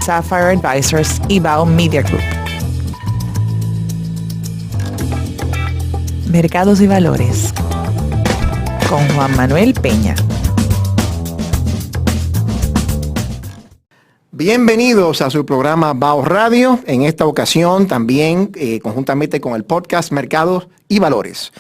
Sapphire Advisors y Bao Media Group. Mercados y Valores con Juan Manuel Peña. Bienvenidos a su programa Bao Radio. En esta ocasión también conjuntamente con el podcast Mercados y Valores.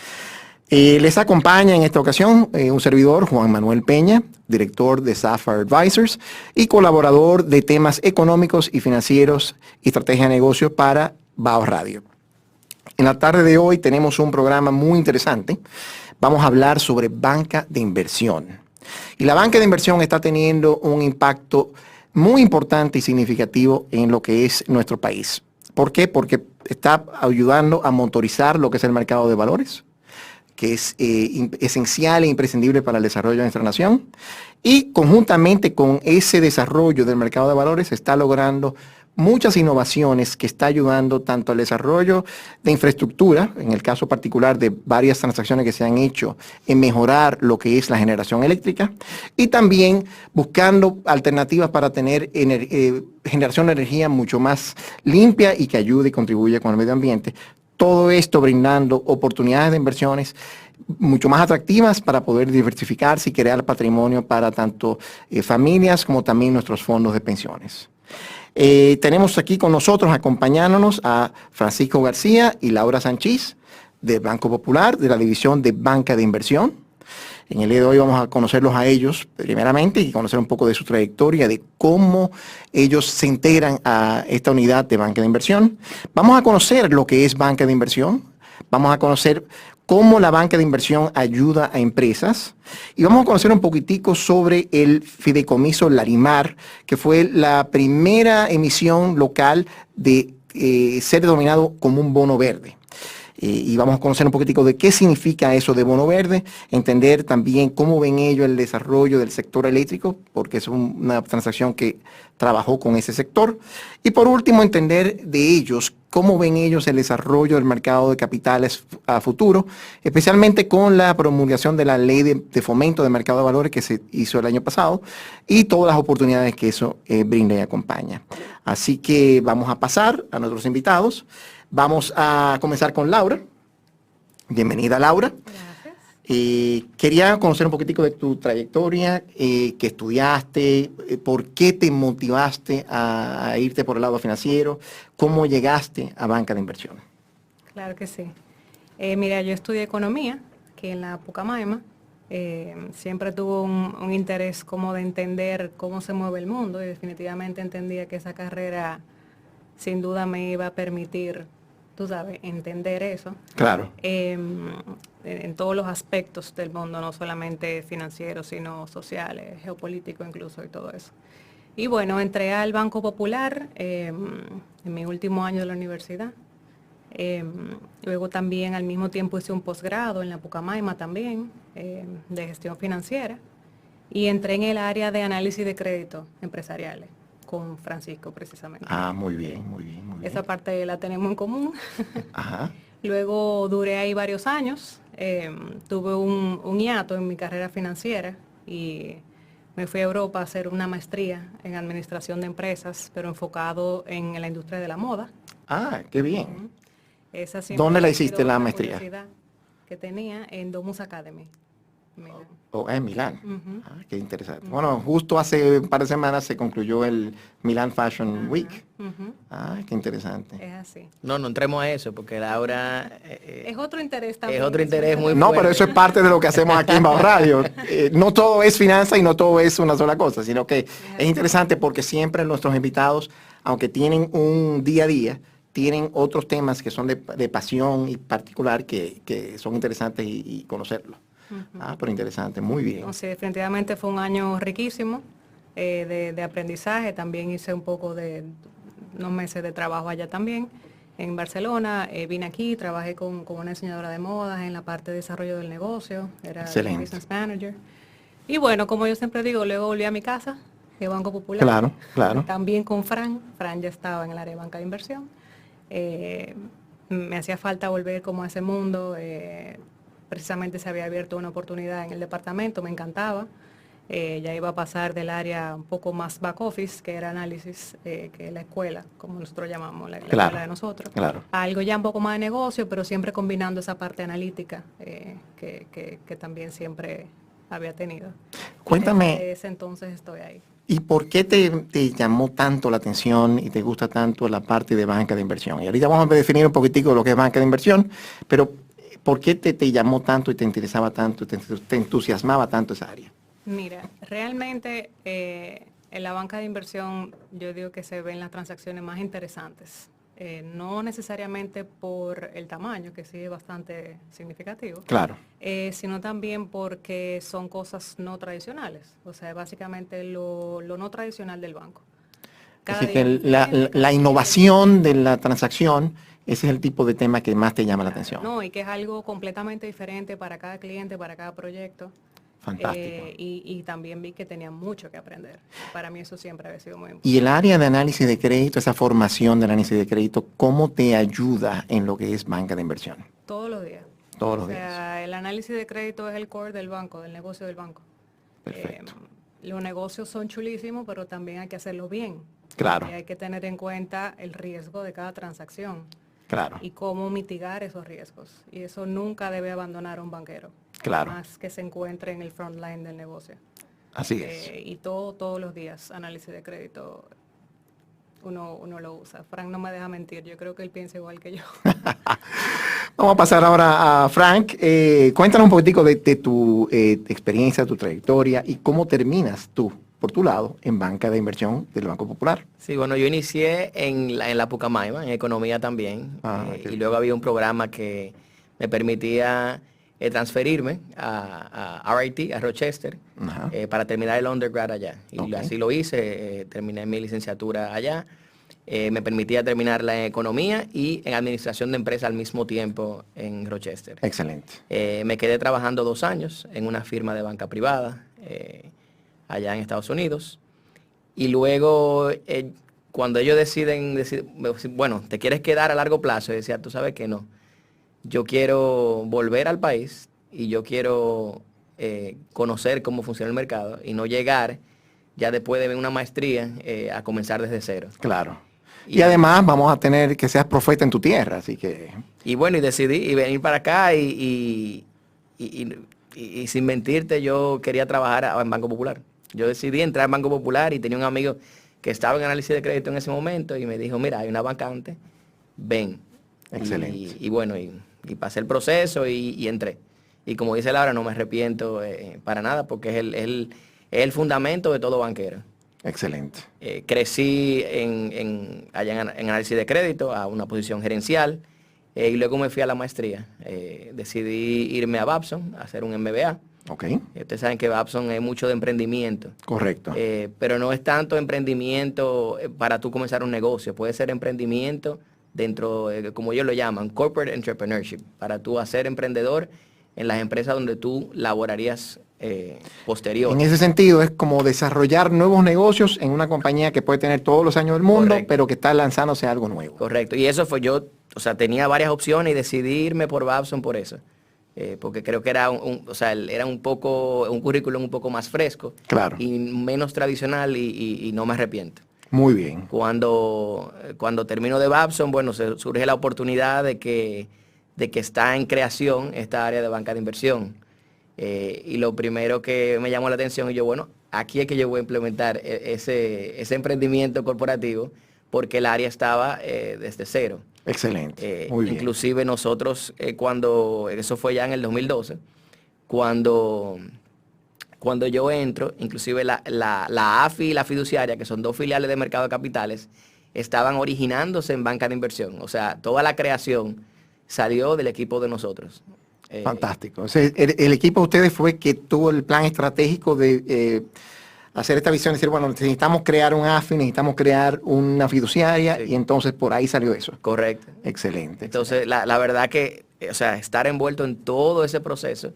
Les acompaña en esta ocasión un servidor, Juan Manuel Peña, director de Sapphire Advisors y colaborador de temas económicos y financieros y estrategia de negocios para Bao Radio. En la tarde de hoy tenemos un programa muy interesante. Vamos a hablar sobre banca de inversión. Y la banca de inversión está teniendo un impacto muy importante y significativo en lo que es nuestro país. ¿Por qué? Porque está ayudando a motorizar lo que es el mercado de valores, que es esencial e imprescindible para el desarrollo de nuestra nación. Y conjuntamente con ese desarrollo del mercado de valores se está logrando muchas innovaciones que está ayudando tanto al desarrollo de infraestructura, en el caso particular de varias transacciones que se han hecho en mejorar lo que es la generación eléctrica, y también buscando alternativas para tener generación de energía mucho más limpia y que ayude y contribuya con el medio ambiente. Todo esto brindando oportunidades de inversiones mucho más atractivas para poder diversificarse y crear patrimonio para tanto familias como también nuestros fondos de pensiones. Tenemos aquí con nosotros acompañándonos a Francisco García y Laura Sanchís del Banco Popular, de la División de Banca de Inversión. En el día de hoy vamos a conocerlos a ellos primeramente y conocer un poco de su trayectoria, de cómo ellos se integran a esta unidad de banca de inversión. Vamos a conocer lo que es banca de inversión. Vamos a conocer cómo la banca de inversión ayuda a empresas. Y vamos a conocer un poquitico sobre el fideicomiso Larimar, que fue la primera emisión local de ser denominado como un bono verde. Y vamos a conocer un poquitico de qué significa eso de bono verde, entender también cómo ven ellos el desarrollo del sector eléctrico, porque es una transacción que trabajó con ese sector. Y por último, entender de ellos cómo ven ellos el desarrollo del mercado de capitales a futuro, especialmente con la promulgación de la ley de fomento del mercado de valores que se hizo el año pasado y todas las oportunidades que eso brinda y acompaña. Así que vamos a pasar a nuestros invitados. Vamos a comenzar con Laura. Bienvenida, Laura. Gracias. Quería conocer un poquitico de tu trayectoria, qué estudiaste, por qué te motivaste a irte por el lado financiero, cómo llegaste a banca de inversión. Claro que sí. Mira, yo estudié economía, que en la Pucamaima. Siempre tuve un interés como de entender cómo se mueve el mundo y definitivamente entendía que esa carrera sin duda me iba a permitir, tú sabes, entender eso. Claro. En todos los aspectos del mundo, no solamente financieros, sino sociales, geopolíticos incluso y todo eso. Y bueno, entré al Banco Popular en mi último año de la universidad. Luego también al mismo tiempo hice un posgrado en la Pucamaima también, de gestión financiera. Y entré en el área de análisis de créditos empresariales con Francisco precisamente. Ah, muy bien, muy bien, muy bien. Esa parte la tenemos en común. Ajá. Luego duré ahí varios años, tuve un hiato en mi carrera financiera y me fui a Europa a hacer una maestría en administración de empresas, pero enfocado en la industria de la moda. Ah, qué bien. Esa ¿Dónde la ha hiciste sido la una maestría? curiosidad que tenía en Domus Academy. Milán. En Milán. Uh-huh. Ah, qué interesante. Uh-huh. Bueno, justo hace un par de semanas se concluyó el Milán Fashion Week. Uh-huh. Ah, qué interesante. Es así. No entremos a eso, porque Laura... es otro interés también. Es otro interés muy No, fuerte. pero eso es parte de lo que hacemos aquí en Bao Radio. No todo es finanza y no todo es una sola cosa, sino que es interesante porque siempre nuestros invitados, aunque tienen un día a día, tienen otros temas que son de pasión y particular que son interesantes y conocerlos. Uh-huh. Pero interesante, muy bien. No, sí, definitivamente fue un año riquísimo de aprendizaje. También hice un poco de unos meses de trabajo allá también, en Barcelona. Vine aquí, trabajé con una diseñadora de modas en la parte de desarrollo del negocio. Era business manager. Y bueno, como yo siempre digo, luego volví a mi casa, de Banco Popular. Claro, claro. También con Fran. Fran ya estaba en el área de banca de inversión. Me hacía falta volver como a ese mundo. Precisamente se había abierto una oportunidad en el departamento, me encantaba. Ya iba a pasar del área un poco más back office, que era análisis, que es la escuela, como nosotros llamamos, la Claro, escuela de nosotros. claro. A algo ya un poco más de negocio, pero siempre combinando esa parte analítica que también siempre había tenido. Cuéntame. Y desde ese entonces estoy ahí. ¿Y por qué te llamó tanto la atención y te gusta tanto la parte de banca de inversión? Y ahorita vamos a definir un poquitico lo que es banca de inversión, pero ¿por qué te llamó tanto y te interesaba tanto, te entusiasmaba tanto esa área? Mira, realmente en la banca de inversión yo digo que se ven las transacciones más interesantes. No necesariamente por el tamaño, que sí es bastante significativo, Claro. sino también porque son cosas no tradicionales, o sea, básicamente lo no tradicional del banco. Cada Así día que es diferente, cada la día es innovación de la transacción, ese es el tipo de tema que más te llama la atención. no, y que es algo completamente diferente para cada cliente, para cada proyecto. Fantástico. Y también vi que tenía mucho que aprender. Para mí eso siempre había sido muy Y importante. el área de análisis de crédito, esa formación de análisis de crédito, ¿cómo te ayuda en lo que es banca de inversión? Todos los días. Todos los O sea, el análisis de crédito es el core del banco, del negocio del banco. Perfecto. Los negocios son chulísimos, pero también hay que hacerlo bien. Claro. Y hay que tener en cuenta el riesgo de cada transacción Claro, y cómo mitigar esos riesgos. Y eso nunca debe abandonar a un banquero. Claro. Más que se encuentre en el front line del negocio. así es. Y todos los días análisis de crédito uno lo usa. Frank no me deja mentir, yo creo que él piensa igual que yo. Vamos a pasar ahora a Frank. Cuéntanos un poquitico de tu experiencia, tu trayectoria y cómo terminas tú, por tu lado, en banca de inversión del Banco Popular. Sí, bueno, yo inicié en la Pucamaima, en economía también, Qué y luego había un programa que me permitía transferirme a RIT, a Rochester, Ajá. para terminar el undergrad allá. Y Ok. así lo hice, terminé mi licenciatura allá. Me permitía terminarla en economía y en administración de empresa al mismo tiempo en Rochester. Excelente. Me quedé trabajando 2 años en una firma de banca privada allá en Estados Unidos. Y luego, cuando ellos deciden, bueno, ¿te quieres quedar a largo plazo? Y decía, tú sabes que no. Yo quiero volver al país y yo quiero conocer cómo funciona el mercado y no llegar ya después de una maestría a comenzar desde cero. Claro. Y además vamos a tener que seas profeta en tu tierra, así que... Y bueno, y decidí y venir para acá y sin mentirte, yo quería trabajar en Banco Popular. Yo decidí entrar en Banco Popular y tenía un amigo que estaba en análisis de crédito en ese momento y me dijo, mira, hay una vacante, ven. Excelente. Y bueno, y pasé el proceso y entré. Y como dice Laura, no me arrepiento para nada porque es el fundamento de todo banquero. Excelente. Crecí allá en análisis de crédito a una posición gerencial y luego me fui a la maestría. Decidí irme a Babson a hacer un MBA. Ok. Ustedes saben que Babson es mucho de emprendimiento. Correcto. Pero no es tanto emprendimiento para tú comenzar un negocio. Puede ser emprendimiento dentro, como ellos lo llaman, corporate entrepreneurship, para tú hacer emprendedor en las empresas donde tú laborarías posterior. En ese sentido, es como desarrollar nuevos negocios en una compañía que puede tener todos los años del mundo, Correcto. pero que está lanzándose algo nuevo. Correcto. Y eso fue yo, o sea, tenía varias opciones y decidí irme por Babson por eso. Porque creo que era era un currículum un poco más fresco. Claro. Y menos tradicional y no me arrepiento. Muy bien. Cuando termino de Babson, bueno, surge la oportunidad de que está en creación esta área de banca de inversión. Y lo primero que me llamó la atención, y yo, bueno, aquí es que yo voy a implementar ese emprendimiento corporativo, porque el área estaba desde cero. Excelente. Muy bien. Inclusive nosotros, eso fue ya en el 2012, cuando yo entro, inclusive la AFI y la fiduciaria, que son 2 filiales de mercado de capitales, estaban originándose en banca de inversión. O sea, toda la creación salió del equipo de nosotros. Fantástico. O sea, el equipo de ustedes fue que tuvo el plan estratégico de hacer esta visión, decir, bueno, necesitamos crear un AFI, necesitamos crear una fiduciaria, Sí. y entonces por ahí salió eso. Correcto. Excelente. Entonces, la verdad que, o sea, estar envuelto en todo ese proceso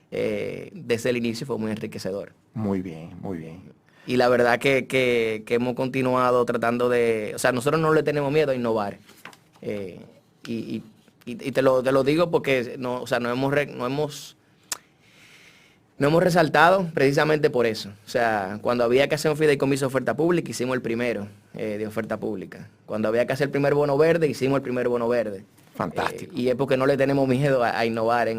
desde el inicio fue muy enriquecedor. Muy bien, muy bien. Y la verdad que hemos continuado tratando de, o sea, nosotros no le tenemos miedo a innovar. Y te lo digo porque no hemos No hemos resaltado precisamente por eso. O sea, cuando había que hacer un fideicomiso de oferta pública, hicimos el primero de oferta pública. Cuando había que hacer el primer bono verde, hicimos el primer bono verde. Fantástico. Y es porque no le tenemos miedo a innovar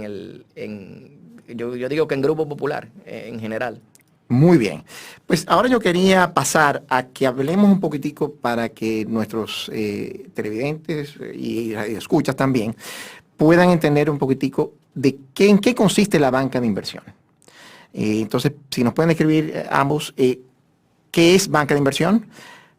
yo digo que en Grupo Popular, en general. Muy bien. Pues ahora yo quería pasar a que hablemos un poquitico para que nuestros televidentes y escuchas también puedan entender un poquitico de en qué consiste la banca de inversión. Entonces, si nos pueden describir ambos, ¿qué es banca de inversión?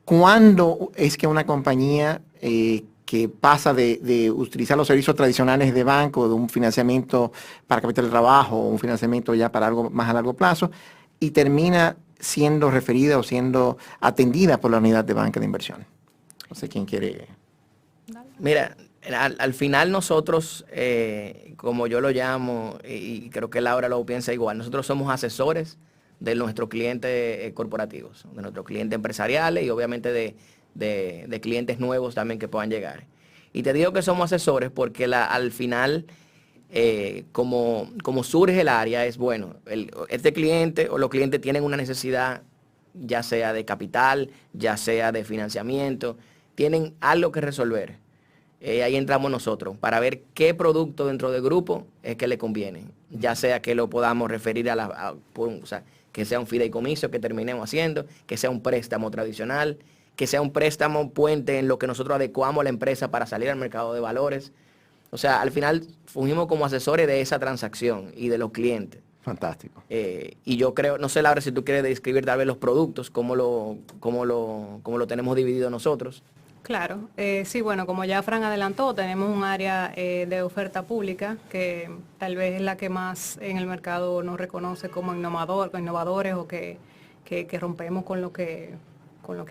¿Cuándo es que una compañía que pasa de utilizar los servicios tradicionales de banco, de un financiamiento para capital de trabajo o un financiamiento ya para algo más a largo plazo, y termina siendo referida o siendo atendida por la unidad de banca de inversión? No sé quién quiere. Mira, al final nosotros, como yo lo llamo, y creo que Laura lo piensa igual, nosotros somos asesores de nuestros clientes corporativos, de nuestros clientes empresariales y obviamente de clientes nuevos también que puedan llegar. Y te digo que somos asesores porque al final, como surge el área, es bueno, este cliente o los clientes tienen una necesidad, ya sea de capital, ya sea de financiamiento, tienen algo que resolver. Ahí entramos nosotros para ver qué producto dentro del grupo es que le conviene, ya sea que lo podamos referir o sea, que sea un fideicomiso que terminemos haciendo, que sea un préstamo tradicional, que sea un préstamo puente en lo que nosotros adecuamos a la empresa para salir al mercado de valores. O sea, al final fungimos como asesores de esa transacción y de los clientes. Fantástico. Y yo creo, no sé, Laura, si tú quieres describir tal vez los productos, cómo lo tenemos dividido nosotros. Claro, sí, bueno, como ya Fran adelantó, tenemos un área de oferta pública que tal vez es la que más en el mercado nos reconoce como innovadores o que rompemos con lo que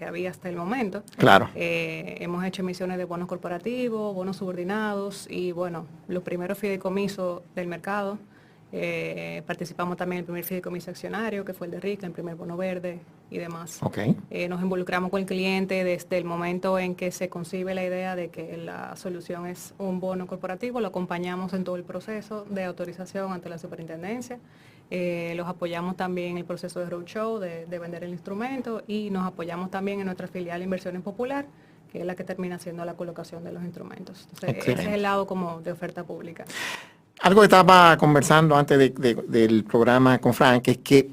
había hasta el momento. Claro. Hemos hecho emisiones de bonos corporativos, bonos subordinados y bueno, los primeros fideicomisos del mercado. Participamos también en el primer fideicomiso accionario, que fue el de RICA, el primer bono verde y demás. Okay. Nos involucramos con el cliente desde el momento en que se concibe la idea de que la solución es un bono corporativo, lo acompañamos en todo el proceso de autorización ante la superintendencia, los apoyamos también en el proceso de roadshow, de vender el instrumento y nos apoyamos también en nuestra filial Inversiones Popular, que es la que termina haciendo la colocación de los instrumentos. Entonces, ese es el lado como de oferta pública. Algo que estaba conversando antes del programa con Frank es que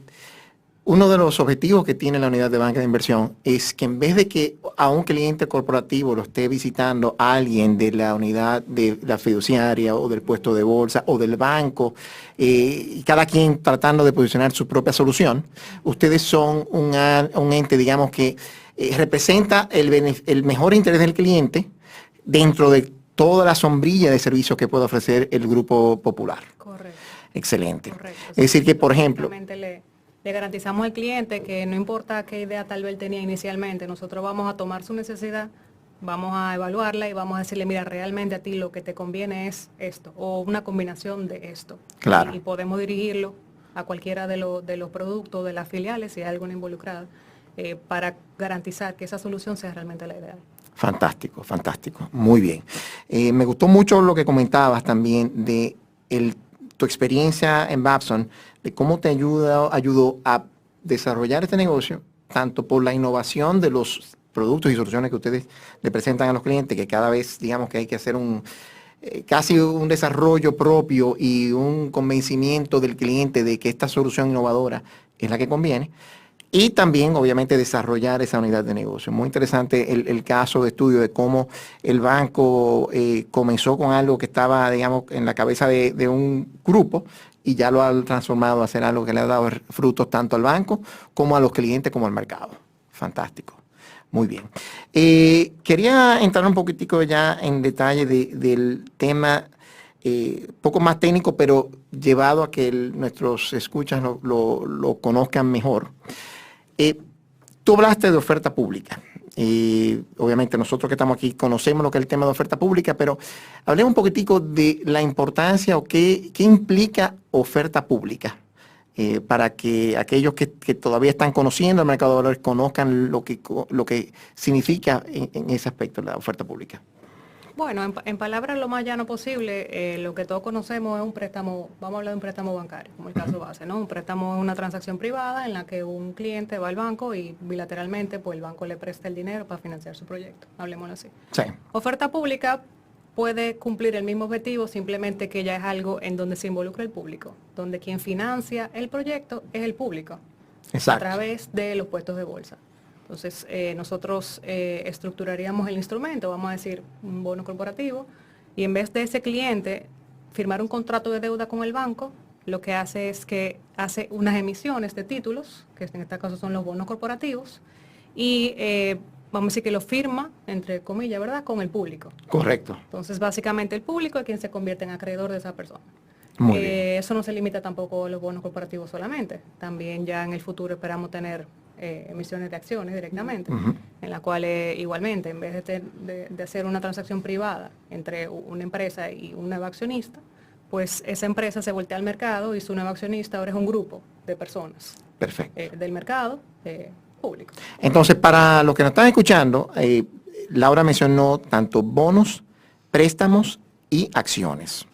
uno de los objetivos que tiene la unidad de banca de inversión es que en vez de que a un cliente corporativo lo esté visitando alguien de la unidad de la fiduciaria o del puesto de bolsa o del banco, y cada quien tratando de posicionar su propia solución, ustedes son un ente, digamos, que representa el mejor interés del cliente dentro de toda la sombrilla de servicios que puede ofrecer el Grupo Popular. Correcto. Excelente. Correcto. Es decir que, por ejemplo, le garantizamos al cliente que no importa qué idea tal vez él tenía inicialmente, nosotros vamos a tomar su necesidad, vamos a evaluarla y vamos a decirle, mira, realmente a ti lo que te conviene es esto, o una combinación de esto. Claro. Y podemos dirigirlo a cualquiera de los productos, de las filiales, si hay alguna involucrada, para garantizar que esa solución sea realmente la ideal. Fantástico, fantástico. Muy bien. Me gustó mucho lo que comentabas también de tu experiencia en Babson, de cómo te ayudó a desarrollar este negocio, tanto por la innovación de los productos y soluciones que ustedes le presentan a los clientes, que cada vez, digamos, que hay que hacer casi un desarrollo propio y un convencimiento del cliente de que esta solución innovadora es la que conviene. Y también, obviamente, desarrollar esa unidad de negocio. Muy interesante el caso de estudio de cómo el banco comenzó con algo que estaba, digamos, en la cabeza de un grupo y ya lo ha transformado a hacer algo que le ha dado frutos tanto al banco como a los clientes como al mercado. Fantástico. Muy bien. Quería entrar un poquitico ya en detalle del tema poco más técnico, pero llevado a que nuestros escuchas lo conozcan mejor. Tú hablaste de oferta pública. Obviamente nosotros que estamos aquí conocemos lo que es el tema de oferta pública, pero hablemos un poquitico de la importancia o qué implica oferta pública para que aquellos que todavía están conociendo el mercado de valores conozcan lo que significa en ese aspecto la oferta pública. Bueno, en palabras lo más llano posible, lo que todos conocemos es un préstamo, vamos a hablar de un préstamo bancario, como el caso base, ¿no? Un préstamo es una transacción privada en la que un cliente va al banco y bilateralmente pues el banco le presta el dinero para financiar su proyecto, hablemoslo así. Sí. Oferta pública puede cumplir el mismo objetivo, simplemente que ya es algo en donde se involucra el público, donde quien financia el proyecto es el público, Exacto. a través de los puestos de bolsa. Entonces, nosotros estructuraríamos el instrumento, vamos a decir, un bono corporativo, y en vez de ese cliente firmar un contrato de deuda con el banco, lo que hace es que hace unas emisiones de títulos, que en este caso son los bonos corporativos, y vamos a decir que lo firma, entre comillas, ¿verdad?, con el público. Correcto. Entonces, básicamente el público es quien se convierte en acreedor de esa persona. Muy bien. Eso no se limita tampoco a los bonos corporativos solamente. También ya en el futuro esperamos tener emisiones de acciones directamente, en la cual igualmente, en vez de hacer una transacción privada entre una empresa y un nuevo accionista, pues esa empresa se voltea al mercado y su nuevo accionista ahora es un grupo de personas. Perfecto. Del mercado público. Entonces, para los que nos están escuchando, Laura mencionó tanto bonos, préstamos y acciones.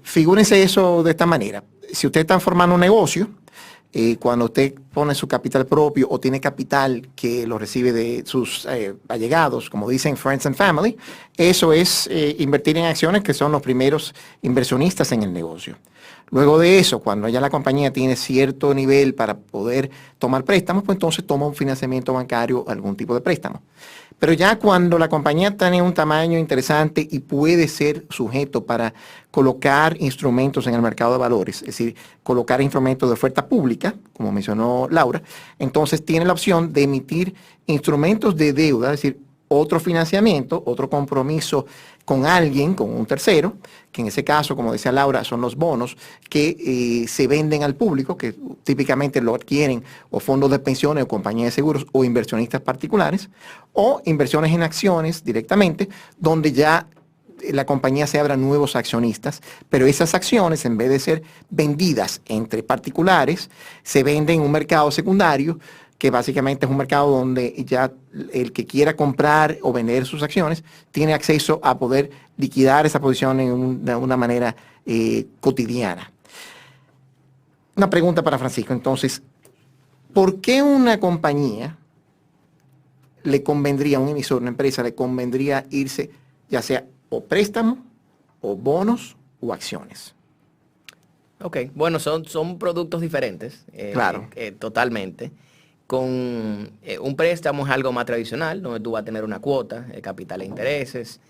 Figúrense eso de esta manera. Si usted está formando un negocio, cuando usted pone su capital propio o tiene capital que lo recibe de sus allegados, como dicen Friends and Family, eso es invertir en acciones, que son los primeros inversionistas en el negocio. Luego de eso, cuando ya la compañía tiene cierto nivel para poder tomar préstamos, pues entonces toma un financiamiento bancario, algún tipo de préstamo. Pero ya cuando la compañía tiene un tamaño interesante y puede ser sujeto para colocar instrumentos en el mercado de valores, es decir, colocar instrumentos de oferta pública, como mencionó Laura, entonces tiene la opción de emitir instrumentos de deuda, es decir, otro financiamiento, otro compromiso con alguien, con un tercero, que en ese caso, como decía Laura, son los bonos que se venden al público, que típicamente lo adquieren o fondos de pensiones o compañías de seguros o inversionistas particulares, o inversiones en acciones directamente, donde ya la compañía se abra nuevos accionistas, pero esas acciones, en vez de ser vendidas entre particulares, se venden en un mercado secundario, que básicamente es un mercado donde ya el que quiera comprar o vender sus acciones tiene acceso a poder liquidar esa posición de una manera cotidiana. Una pregunta para Francisco, entonces, ¿por qué una compañía le convendría, un emisor, una empresa, le convendría irse ya sea o préstamo, o bonos, o acciones? Ok, bueno, son productos diferentes. Claro. Totalmente. Con un préstamo es algo más tradicional, donde tú vas a tener una cuota, capital e intereses.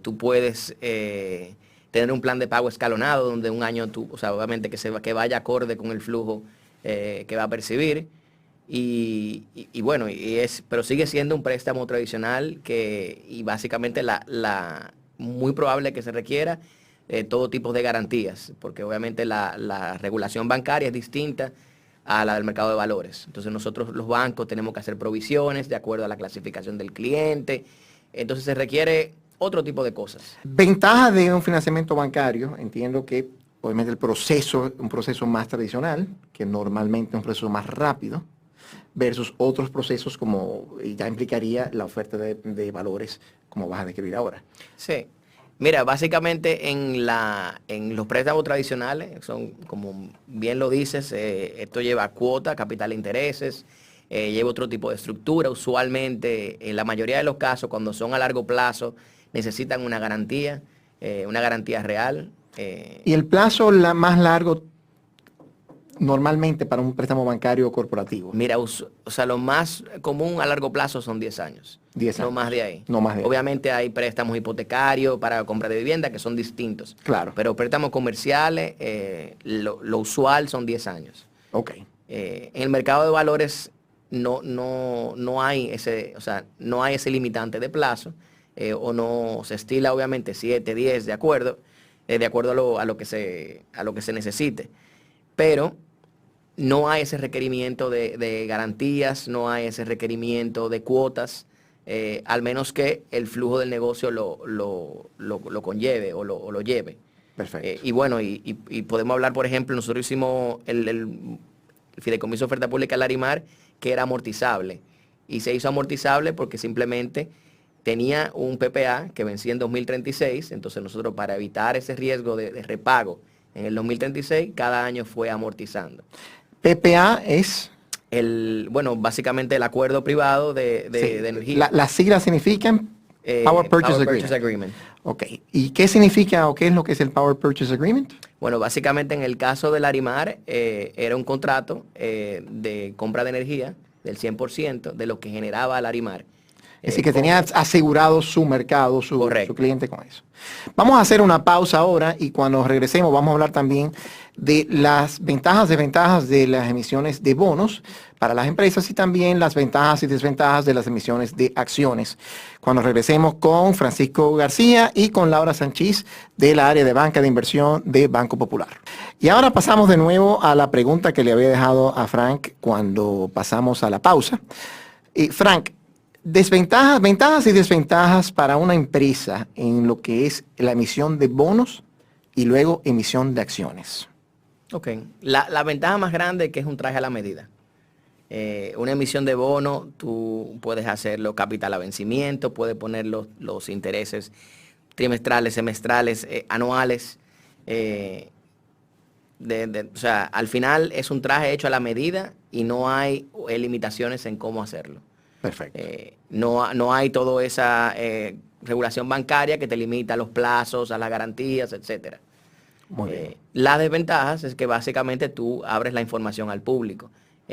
Tú puedes tener un plan de pago escalonado, donde un año tú, o sea, obviamente que vaya acorde con el flujo que va a percibir. Bueno, pero sigue siendo un préstamo tradicional y básicamente muy probable que se requiera todo tipo de garantías, porque obviamente la regulación bancaria es distinta a la del mercado de valores. Entonces nosotros los bancos tenemos que hacer provisiones de acuerdo a la clasificación del cliente. Entonces se requiere otro tipo de cosas. Ventaja de un financiamiento bancario, entiendo que obviamente el proceso, un proceso más tradicional, que normalmente es un proceso más rápido, versus otros procesos como ya implicaría la oferta de valores, como vas a describir ahora. Sí. Mira, básicamente en los préstamos tradicionales, son como bien lo dices, esto lleva cuota, capital e intereses, lleva otro tipo de estructura. Usualmente, en la mayoría de los casos, cuando son a largo plazo, necesitan una garantía real. ¿Y el plazo más largo normalmente para un préstamo bancario corporativo? Mira, o sea, lo más común a largo plazo son 10 años. 10 años. No más de ahí. No más de ahí. Obviamente hay préstamos hipotecarios para compra de vivienda que son distintos. Claro. Pero préstamos comerciales, lo usual son 10 años. Ok. En el mercado de valores no hay no hay ese limitante de plazo, o no se estila obviamente 7, 10, de acuerdo a lo que se necesite. Pero no hay ese requerimiento de garantías, no hay ese requerimiento de cuotas, al menos que el flujo del negocio lo conlleve o lo lleve. Perfecto. Y bueno, y podemos hablar, por ejemplo, nosotros hicimos el fideicomiso de oferta pública Larimar, que era amortizable. Y se hizo amortizable porque simplemente tenía un PPA que vencía en 2036, entonces nosotros para evitar ese riesgo de repago en el 2036, cada año fue amortizando. PPA es... Bueno, básicamente el acuerdo privado de energía. Las siglas significan Power Purchase Agreement. Ok. ¿Y qué significa o qué es lo que es el Power Purchase Agreement? Bueno, básicamente en el caso del Larimar era un contrato de compra de energía del 100% de lo que generaba el Larimar. Es decir, que tenía asegurado su mercado, su cliente con eso. Vamos a hacer una pausa ahora y cuando regresemos vamos a hablar también de las ventajas y desventajas de las emisiones de bonos para las empresas y también las ventajas y desventajas de las emisiones de acciones. Cuando regresemos con Francisco García y con Laura Sanchís del área de banca de inversión de Banco Popular. Y ahora pasamos de nuevo a la pregunta que le había dejado a Frank cuando pasamos a la pausa. Frank, ventajas y desventajas para una empresa en lo que es la emisión de bonos y luego emisión de acciones. Ok, la ventaja más grande es que es un traje a la medida. Una emisión de bono, tú puedes hacerlo capital a vencimiento, puedes poner los intereses trimestrales, semestrales, anuales. O sea, al final es un traje hecho a la medida y no hay limitaciones en cómo hacerlo. Perfecto. No hay toda esa regulación bancaria que te limita a los plazos, a las garantías, etcétera. Muy bien. Las desventajas es que básicamente tú abres la información al público.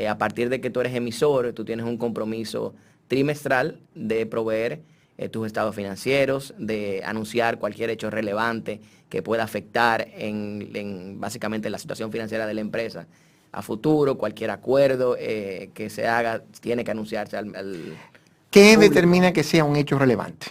A partir de que tú eres emisor, tú tienes un compromiso trimestral de proveer tus estados financieros, de anunciar cualquier hecho relevante que pueda afectar en básicamente la situación financiera de la empresa. A futuro, cualquier acuerdo que se haga tiene que anunciarse al ¿Qué público. determina que sea un hecho relevante?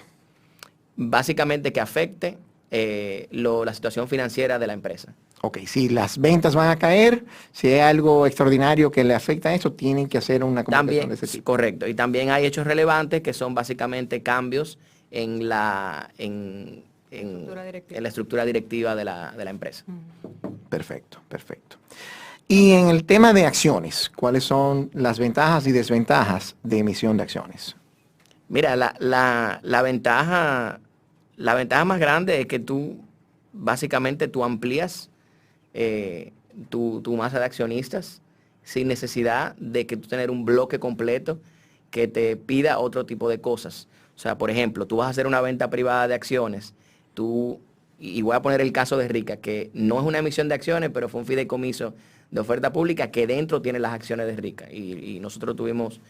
Básicamente que afecte la situación financiera de la empresa. Ok, si las ventas van a caer, si hay algo extraordinario que le afecta a eso, tienen que hacer una comunicación También, de ese tipo. correcto. Y también hay hechos relevantes que son básicamente cambios en la estructura directiva de la empresa. Perfecto, perfecto. Y en el tema de acciones, ¿cuáles son las ventajas y desventajas de emisión de acciones? Mira, la ventaja más grande es que básicamente tú amplías tu masa de accionistas sin necesidad de que tú tener un bloque completo que te pida otro tipo de cosas. O sea, por ejemplo, tú vas a hacer una venta privada de acciones, y voy a poner el caso de Rica, que no es una emisión de acciones, pero fue un fideicomiso de oferta pública que dentro tiene las acciones de Rica. Y nosotros tuvimos,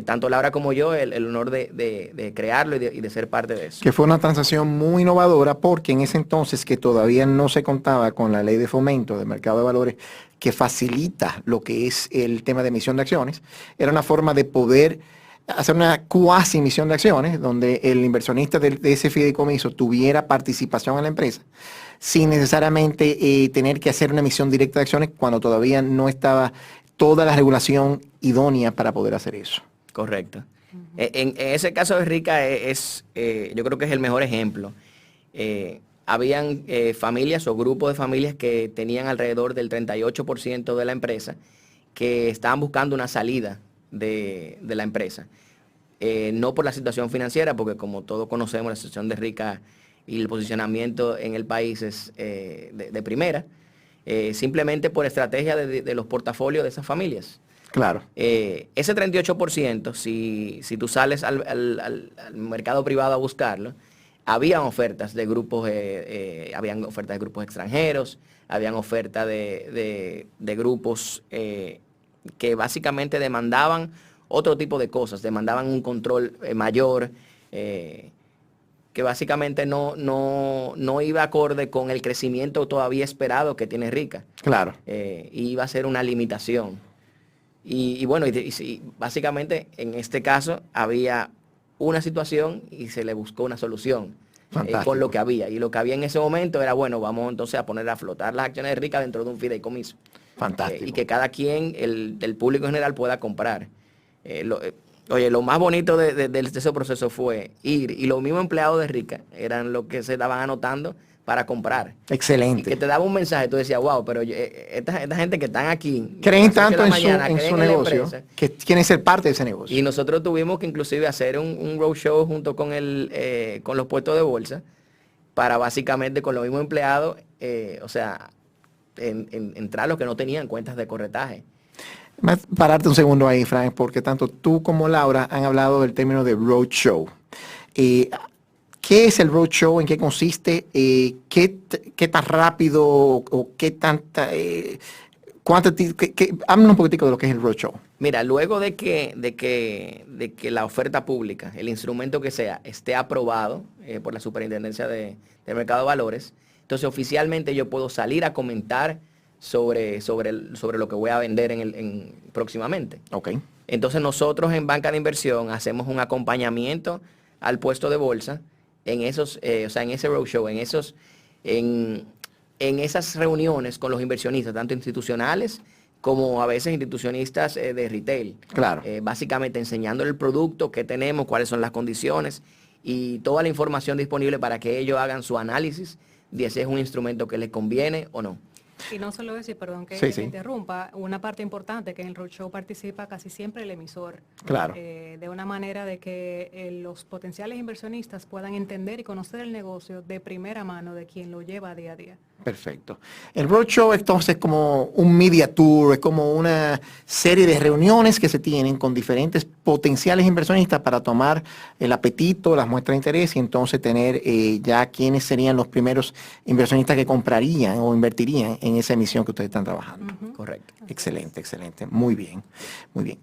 tanto Laura como yo, el honor de crearlo y de ser parte de eso. Que fue una transacción muy innovadora porque en ese entonces que todavía no se contaba con la ley de fomento del mercado de valores que facilita lo que es el tema de emisión de acciones, era una forma de poder hacer una cuasi emisión de acciones donde el inversionista de ese fideicomiso tuviera participación en la empresa sin necesariamente tener que hacer una emisión directa de acciones cuando todavía no estaba toda la regulación idónea para poder hacer eso. Correcto. En ese caso de Rica yo creo que es el mejor ejemplo. Habían familias o grupos de familias que tenían alrededor del 38% de la empresa que estaban buscando una salida de la empresa. No por la situación financiera, porque como todos conocemos, la situación de Rica y el posicionamiento en el país es de primera, simplemente por estrategia de los portafolios de esas familias. Claro. Ese 38%, si tú sales al mercado privado a buscarlo, habían ofertas de grupos, habían ofertas de grupos extranjeros, habían ofertas de grupos que básicamente demandaban otro tipo de cosas, demandaban un control mayor, que básicamente no iba acorde con el crecimiento todavía esperado que tiene Rica. Claro. Iba a ser una limitación. Y bueno, básicamente en este caso había una situación y se le buscó una solución con lo que había. Y lo que había en ese momento era, bueno, vamos entonces a poner a flotar las acciones de Rica dentro de un fideicomiso. Fantástico. Y que cada quien, el público en general, pueda comprar. Lo más bonito de ese proceso fue ir, y los mismos empleados de Rica eran los que se estaban anotando para comprar. Y Excelente. que te daba un mensaje, tú decías, wow, pero esta gente que están aquí, Creen a las 8 de tanto la en mañana, su creen en la negocio empresa. que quieren ser parte de ese negocio. Y nosotros tuvimos que inclusive hacer un roadshow junto con con los puestos de bolsa para básicamente con los mismos empleados, o sea, entrar los que no tenían cuentas de corretaje. Pararte un segundo ahí, Frank, porque tanto tú como Laura han hablado del término de roadshow. ¿Qué es el roadshow? ¿En qué consiste? ¿Qué tan rápido o qué tanta... háblanos un poquitico de lo que es el roadshow. Mira, luego de que la oferta pública, el instrumento que sea, esté aprobado por la Superintendencia del Mercado de Valores, entonces oficialmente yo puedo salir a comentar sobre lo que voy a vender próximamente. Ok. Entonces nosotros en banca de inversión hacemos un acompañamiento al puesto de bolsa en esos, o sea, en ese roadshow, en esas reuniones con los inversionistas, tanto institucionales como a veces institucionistas de retail. Claro. Básicamente enseñando el producto que tenemos, cuáles son las condiciones y toda la información disponible para que ellos hagan su análisis de si es un instrumento que les conviene o no. Y no solo eso, y perdón que Sí. interrumpa, una parte importante que en el roadshow participa casi siempre el emisor. Claro. De una manera de que los potenciales inversionistas puedan entender y conocer el negocio de primera mano de quien lo lleva día a día. Perfecto. El roadshow entonces es como un media tour, es como una serie de reuniones que se tienen con diferentes potenciales inversionistas para tomar el apetito, las muestras de interés y entonces tener ya quiénes serían los primeros inversionistas que comprarían o invertirían en esa emisión que ustedes están trabajando. Correcto. Excelente, excelente. Muy bien, muy bien.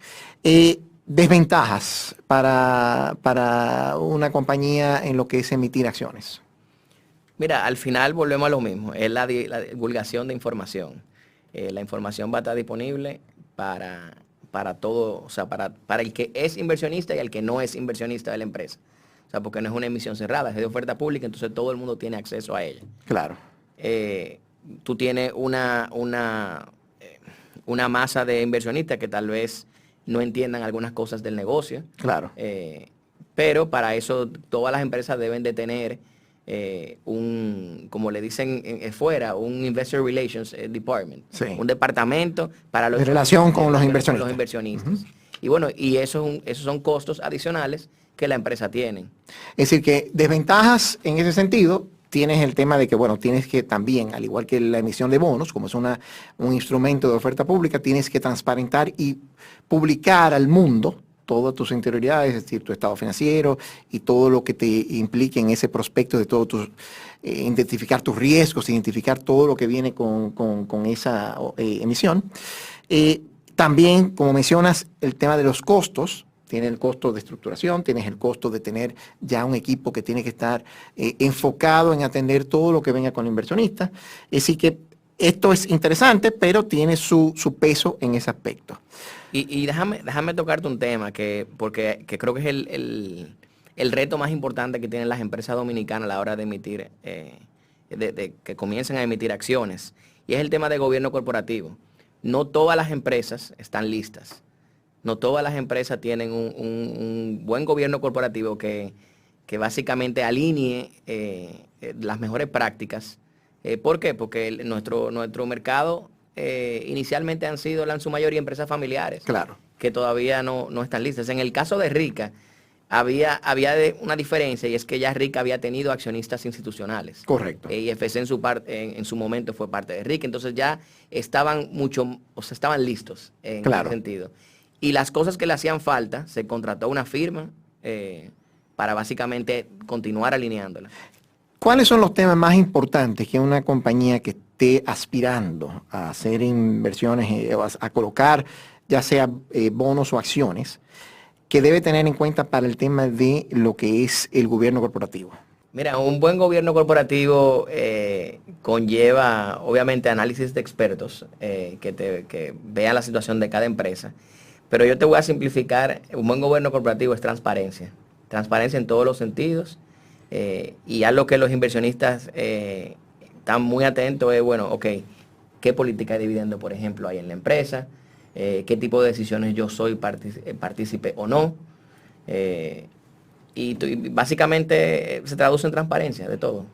Desventajas para una compañía en lo que es emitir acciones. Mira, al final volvemos a lo mismo, es la divulgación de información. La información va a estar disponible para todo, o sea, para el que es inversionista y el que no es inversionista de la empresa. O sea, porque no es una emisión cerrada, es de oferta pública, entonces todo el mundo tiene acceso a ella. Claro. Tú tienes una masa de inversionistas que tal vez no entiendan algunas cosas del negocio. Claro. Pero para eso todas las empresas deben de tener como le dicen fuera, un Investor Relations Department. Sí. Un departamento para De relación con los inversionistas. inversionistas. Y bueno, y esos son costos adicionales que la empresa tiene. Es decir, que desventajas en ese sentido, tienes el tema de que, bueno, tienes que también, al igual que la emisión de bonos, como es un instrumento de oferta pública, tienes que transparentar y publicar al mundo todas tus interioridades, es decir, tu estado financiero y todo lo que te implique en ese prospecto de todo identificar tus riesgos, identificar todo lo que viene con esa emisión. También, como mencionas, el tema de los costos. Tienes el costo de estructuración, tienes el costo de tener ya un equipo que tiene que estar enfocado en atender todo lo que venga con el inversionista. Es decir, que esto es interesante, pero tiene su peso en ese aspecto. Y déjame tocarte un tema porque creo que es el reto más importante que tienen las empresas dominicanas a la hora de emitir, de que comiencen a emitir acciones. Y es el tema de gobierno corporativo. No todas las empresas están listas. No todas las empresas tienen un buen gobierno corporativo que básicamente alinee las mejores prácticas. ¿Por qué? Porque nuestro mercado inicialmente han sido en su mayoría empresas familiares. Claro. Que todavía no están listas. En el caso de Rica, había una diferencia y es que ya Rica había tenido accionistas institucionales. Correcto. IFC en su momento fue parte de Rica, entonces ya estaban listos en ese sentido. Y las cosas que le hacían falta, se contrató una firma para básicamente continuar alineándola. ¿Cuáles son los temas más importantes que una compañía que esté aspirando a hacer inversiones, a colocar ya sea bonos o acciones, que debe tener en cuenta para el tema de lo que es el gobierno corporativo? Mira, un buen gobierno corporativo conlleva, obviamente, análisis de expertos que vean la situación de cada empresa. Pero yo te voy a simplificar, un buen gobierno corporativo es transparencia. Transparencia en todos los sentidos. Y a lo que los inversionistas están muy atentos es, bueno, ok, ¿qué política de dividendo, por ejemplo, hay en la empresa? ¿Qué tipo de decisiones yo soy partícipe o no? Y básicamente se traduce en transparencia de todo.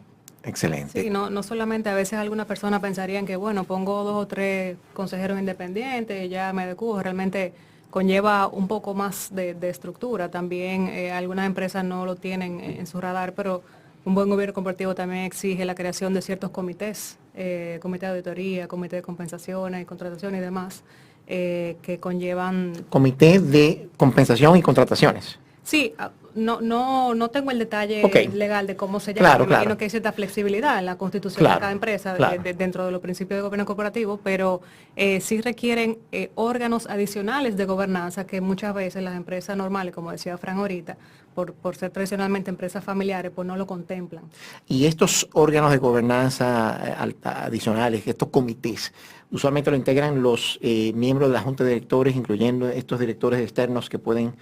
Excelente. Sí, no solamente a veces algunas personas pensarían que, bueno, pongo 2 o 3 consejeros independientes y ya me adecuo. Realmente conlleva un poco más de estructura. También algunas empresas no lo tienen en su radar, pero un buen gobierno corporativo también exige la creación de ciertos comités, comité de auditoría, comité de compensaciones y contrataciones y demás, que conllevan. Comité de compensación y contrataciones. Sí, no tengo el detalle Ok. legal de cómo se llama. Claro, Me imagino claro. que hay cierta flexibilidad en la constitución Claro, de cada empresa claro. dentro de los principios de gobierno corporativo, pero sí requieren órganos adicionales de gobernanza que muchas veces las empresas normales, como decía Fran ahorita, por ser tradicionalmente empresas familiares, pues no lo contemplan. Y estos órganos de gobernanza adicionales, estos comités, usualmente lo integran los miembros de la Junta de Directores, incluyendo estos directores externos que pueden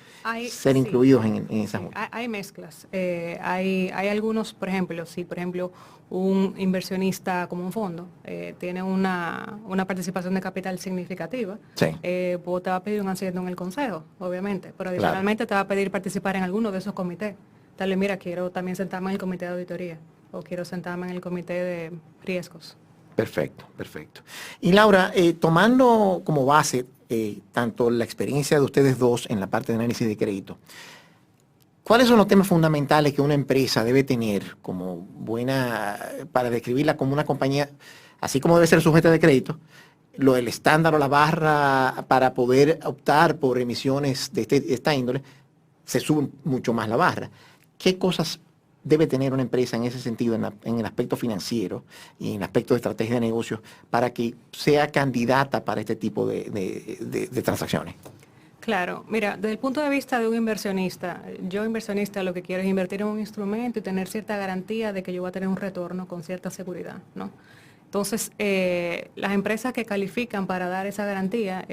ser Sí, incluidos en esa sí, Junta. hay mezclas. Hay algunos, por ejemplo, si por ejemplo un inversionista como un fondo tiene una participación de capital significativa, Sí. pues te va a pedir un asiento en el consejo, obviamente, pero Claro. adicionalmente te va a pedir participar en alguno de esos comités. Tal vez, mira, quiero también sentarme en el comité de auditoría o quiero sentarme en el comité de riesgos. Perfecto, perfecto. Y Laura, tomando como base tanto la experiencia de ustedes dos en la parte de análisis de crédito, ¿cuáles son los temas fundamentales que una empresa debe tener como buena, para describirla como una compañía, así como debe ser sujeta de crédito, el estándar o la barra para poder optar por emisiones de esta índole, se sube mucho más la barra? ¿Qué cosas debe tener una empresa en ese sentido, en el aspecto financiero y en el aspecto de estrategia de negocios, para que sea candidata para este tipo de transacciones? Claro, mira, desde el punto de vista de un inversionista, yo inversionista lo que quiero es invertir en un instrumento y tener cierta garantía de que yo voy a tener un retorno con cierta seguridad, ¿no? Entonces, las empresas que califican para dar esa garantía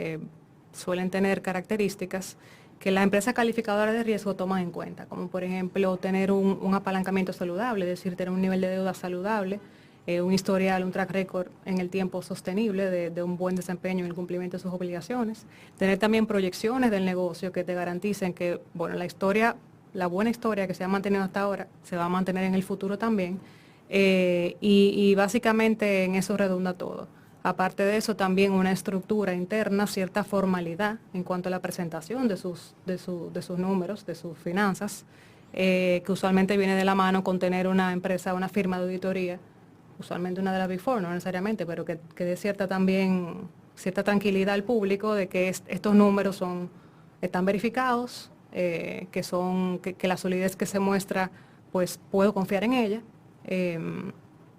suelen tener características que las empresas calificadoras de riesgo toman en cuenta, como por ejemplo tener un apalancamiento saludable, es decir, tener un nivel de deuda saludable, un historial, un track record en el tiempo sostenible de un buen desempeño en el cumplimiento de sus obligaciones, tener también proyecciones del negocio que te garanticen que, bueno, la buena historia que se ha mantenido hasta ahora se va a mantener en el futuro también, y básicamente en eso redunda todo. Aparte de eso, también una estructura interna, cierta formalidad en cuanto a la presentación de sus números, de sus finanzas, que usualmente viene de la mano con tener una empresa, una firma de auditoría, usualmente una de las Big Four, no necesariamente, pero que dé cierta tranquilidad al público de que estos números están verificados, que la solidez que se muestra, pues puedo confiar en ella,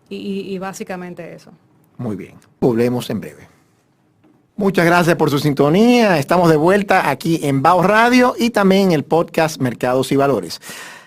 y básicamente eso. Muy bien, volvemos en breve. Muchas gracias por su sintonía. Estamos de vuelta aquí en BAO Radio y también en el podcast Mercados y Valores.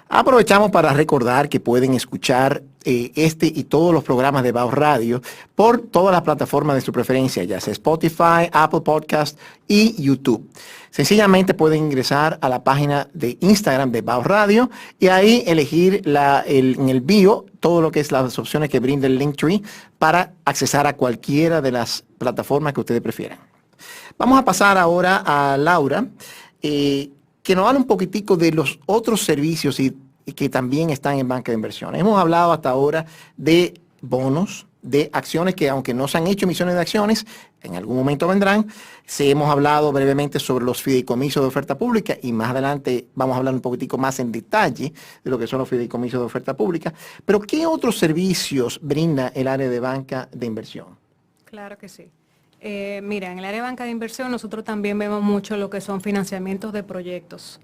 Aprovechamos para recordar que pueden escuchar este y todos los programas de BAO Radio por todas las plataformas de su preferencia, ya sea Spotify, Apple Podcast y YouTube. Sencillamente pueden ingresar a la página de Instagram de BAO Radio y ahí elegir en el bio todo lo que es las opciones que brinda el Linktree para accesar a cualquiera de las plataformas que ustedes prefieran. Vamos a pasar ahora a Laura, que nos habla un poquitico de los otros servicios y que también están en banca de inversiones. Hemos hablado hasta ahora de bonos, de acciones que aunque no se han hecho emisiones de acciones, en algún momento vendrán. Hemos hablado brevemente sobre los fideicomisos de oferta pública y más adelante vamos a hablar un poquitico más en detalle de lo que son los fideicomisos de oferta pública. Pero ¿qué otros servicios brinda el área de banca de inversión? Claro que sí. Mira, en el área de banca de inversión nosotros también vemos mucho lo que son financiamientos de proyectos.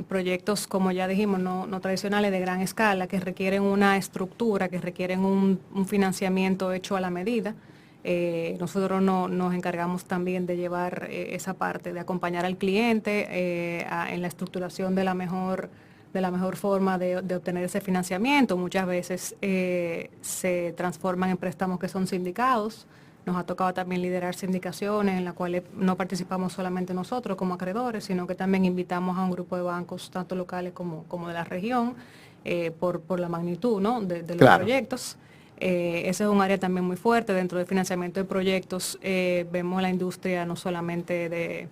Proyectos, como ya dijimos, no tradicionales de gran escala, que requieren una estructura, que requieren un financiamiento hecho a la medida. Nosotros nos encargamos también de llevar esa parte, de acompañar al cliente en la estructuración de la mejor forma de obtener ese financiamiento. Muchas veces se transforman en préstamos que son sindicados. Nos ha tocado también liderar sindicaciones en las cuales no participamos solamente nosotros como acreedores, sino que también invitamos a un grupo de bancos, tanto locales como de la región, por la magnitud, ¿no?, de los proyectos. Ese es un área también muy fuerte. Dentro del financiamiento de proyectos vemos la industria no solamente de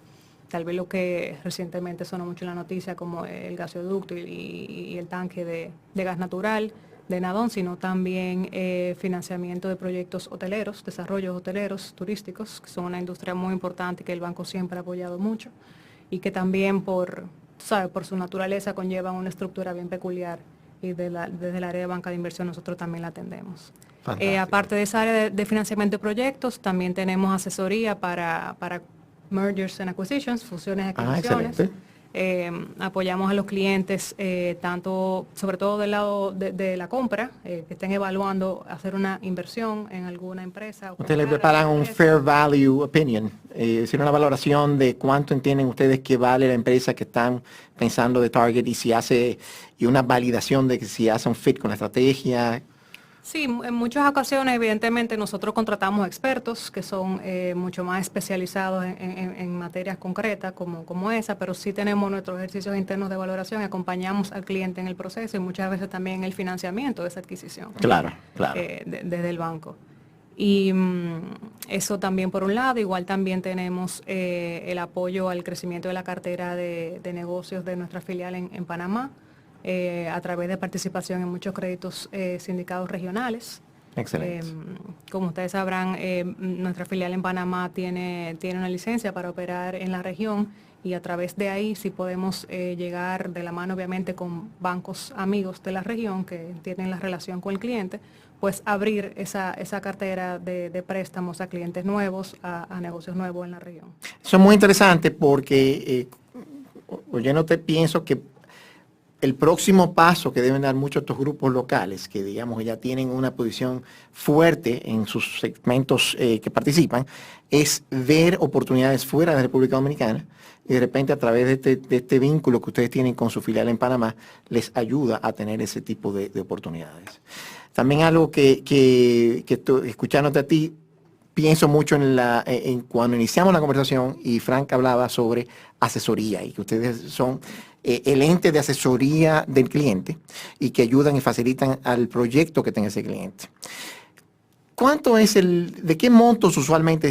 tal vez lo que recientemente sonó mucho en la noticia, como el gasoducto y el tanque de gas natural, de Nadón, sino también financiamiento de proyectos hoteleros, desarrollos hoteleros, turísticos, que son una industria muy importante que el banco siempre ha apoyado mucho y que también por su naturaleza conllevan una estructura bien peculiar y desde el área de banca de inversión nosotros también la atendemos. Aparte de esa área de financiamiento de proyectos, también tenemos asesoría para mergers and acquisitions, fusiones y adquisiciones. Apoyamos a los clientes tanto, sobre todo del lado de la compra, que estén evaluando hacer una inversión en alguna empresa. Ustedes le preparan un fair value opinion, es decir, una valoración de cuánto entienden ustedes que vale la empresa que están pensando de target y una validación de que si hace un fit con la estrategia. Sí, en muchas ocasiones, evidentemente, nosotros contratamos expertos que son mucho más especializados en materias concretas como esa, pero sí tenemos nuestros ejercicios internos de valoración y acompañamos al cliente en el proceso y muchas veces también en el financiamiento de esa adquisición. Claro. Desde el banco. Y eso también por un lado, igual también tenemos el apoyo al crecimiento de la cartera de negocios de nuestra filial en Panamá, a través de participación en muchos créditos sindicados regionales. Excelente. Como ustedes sabrán, nuestra filial en Panamá tiene una licencia para operar en la región y a través de ahí sí podemos llegar de la mano obviamente con bancos amigos de la región que tienen la relación con el cliente, pues abrir esa cartera de préstamos a clientes nuevos, a negocios nuevos en la región. Eso es muy interesante porque, oyéndote, pienso que el próximo paso que deben dar muchos de estos grupos locales, que digamos ya tienen una posición fuerte en sus segmentos que participan, es ver oportunidades fuera de la República Dominicana y de repente a través de este vínculo que ustedes tienen con su filial en Panamá, les ayuda a tener ese tipo de oportunidades. También algo que escuchándote a ti, pienso mucho en cuando iniciamos la conversación y Frank hablaba sobre asesoría y que ustedes son el ente de asesoría del cliente y que ayudan y facilitan al proyecto que tenga ese cliente. ¿Cuánto es de qué montos usualmente